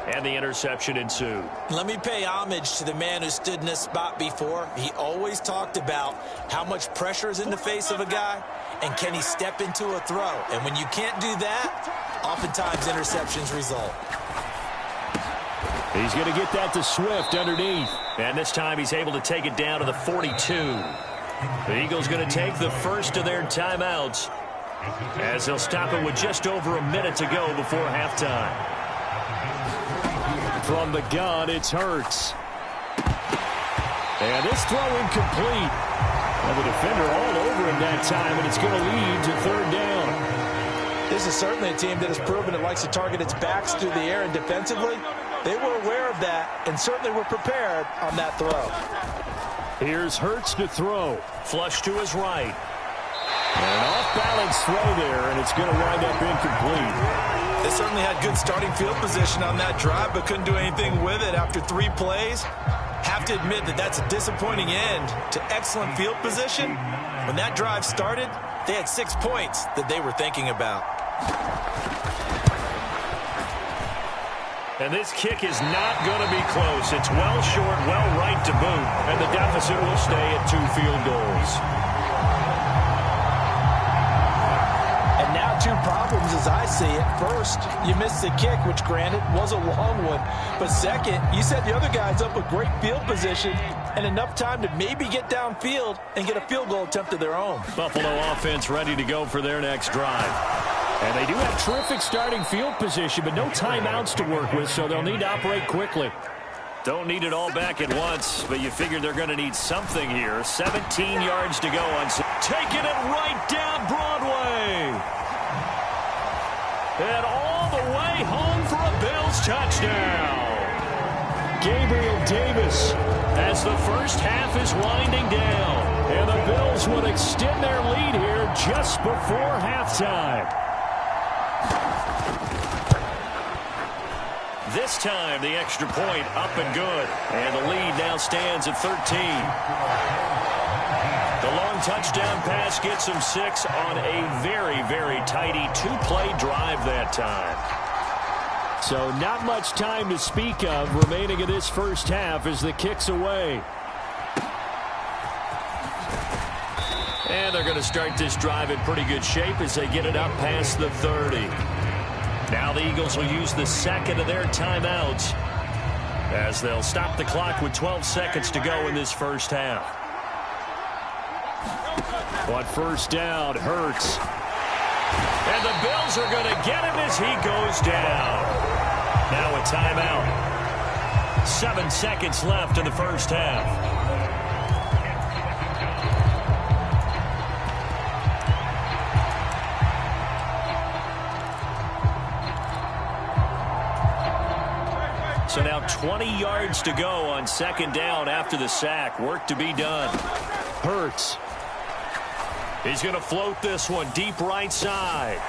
A: and the interception ensued.
B: Let me pay homage to the man who stood in this spot before. He always talked about how much pressure is in the face of a guy, and can he step into a throw. And when you can't do that, oftentimes interceptions result.
A: He's going to get that to Swift underneath. And this time he's able to take it down to the 42. The Eagles going to take the first of their timeouts as they'll stop it with just over a minute to go before halftime. From the gun, it's Hurts. And this throw incomplete. And the defender all over him that time, and it's going to lead to 3rd down.
C: This is certainly a team that has proven it likes to target its backs through the air, and defensively, they were aware of that and certainly were prepared on that throw.
A: Here's Hurts to throw. Flush to his right. And an off-balance throw there, and it's going to wind up incomplete.
B: They certainly had good starting field position on that drive, but couldn't do anything with it after 3 plays. Have to admit that that's a disappointing end to excellent field position. When that drive started, they had 6 points that they were thinking about.
A: And this kick is not going to be close. It's well short, well right to boot. And the deficit will stay at 2 field goals.
C: And now 2 problems as I see it. First, you missed the kick, which granted was a long one. But second, you set the other guys up with great field position and enough time to maybe get downfield and get a field goal attempt of their own.
A: Buffalo offense ready to go for their next drive. And they do have terrific starting field position, but no timeouts to work with, so they'll need to operate quickly. Don't need it all back at once, but you figure they're going to need something here. 17 yards to go on. Taking it right down Broadway. And all the way home for a Bills touchdown. Gabriel Davis as the first half is winding down. And the Bills would extend their lead here just before halftime. This time, the extra point up and good. And the lead now stands at 13. The long touchdown pass gets them 6 on a very, very tidy 2-play drive that time. So not much time to speak of remaining in this first half as the kick's away. And they're going to start this drive in pretty good shape as they get it up past the 30. Now the Eagles will use the second of their timeouts as they'll stop the clock with 12 seconds to go in this first half. On 1st down, Hurts. And the Bills are going to get him as he goes down. Now a timeout. 7 seconds left in the first half. So now 20 yards to go on 2nd down after the sack. Work to be done. Hurts. He's going to float this one deep right side.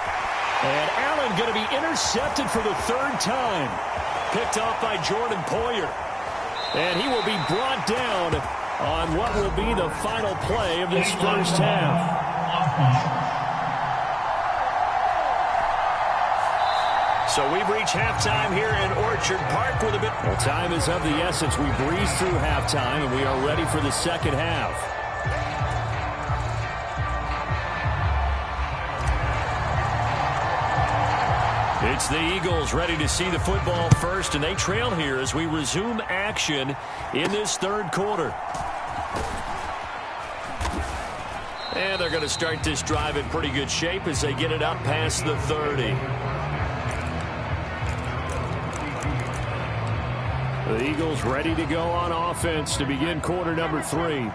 A: And Allen going to be intercepted for the 3rd time. Picked off by Jordan Poyer. And he will be brought down on what will be the final play of this first half. So we've reached halftime here in Orchard Park with a bit. Well, time is of the essence. We breeze through halftime, and we are ready for the second half. It's the Eagles ready to see the football first, and they trail here as we resume action in this 3rd quarter. And they're going to start this drive in pretty good shape as they get it up past the 30. The Eagles ready to go on offense to begin quarter number 3.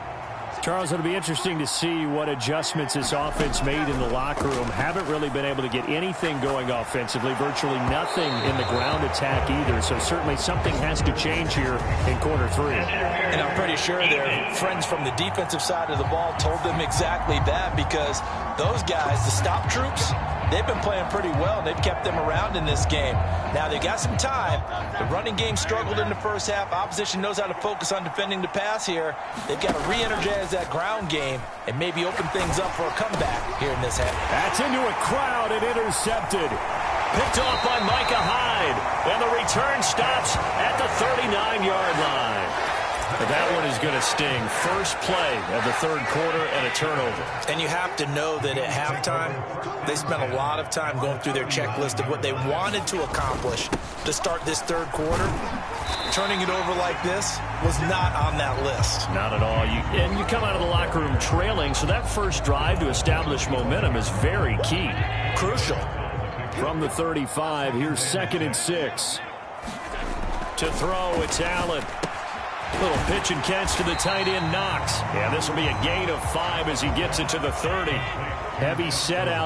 A: Charles, it'll be interesting to see what adjustments this offense made in the locker room. Haven't really been able to get anything going offensively, virtually nothing in the ground attack either. So certainly something has to change here in quarter 3.
C: And I'm pretty sure their friends from the defensive side of the ball told them exactly that, because those guys, the stop troops, they've been playing pretty well, and they've kept them around in this game. Now, they've got some time. The running game struggled in the first half. Opposition knows how to focus on defending the pass here. They've got to re-energize that ground game and maybe open things up for a comeback here in this half.
A: That's into a crowd and intercepted. Picked off by Micah Hyde. And the return stops at the 39-yard line. But that one is going to sting. First play of the third quarter and a turnover.
B: And you have to know that at halftime, they spent a lot of time going through their checklist of what they wanted to accomplish to start this third quarter. Turning it over like this was not on that list.
A: Not at all. And you come out of the locker room trailing, so that first drive to establish momentum is very key.
B: Crucial.
A: From the 35, here's 2nd and 6. To throw, it's Allen. Little pitch and catch to the tight end, Knox. Yeah, this will be a gain of 5 as he gets it to the 30. Heavy set out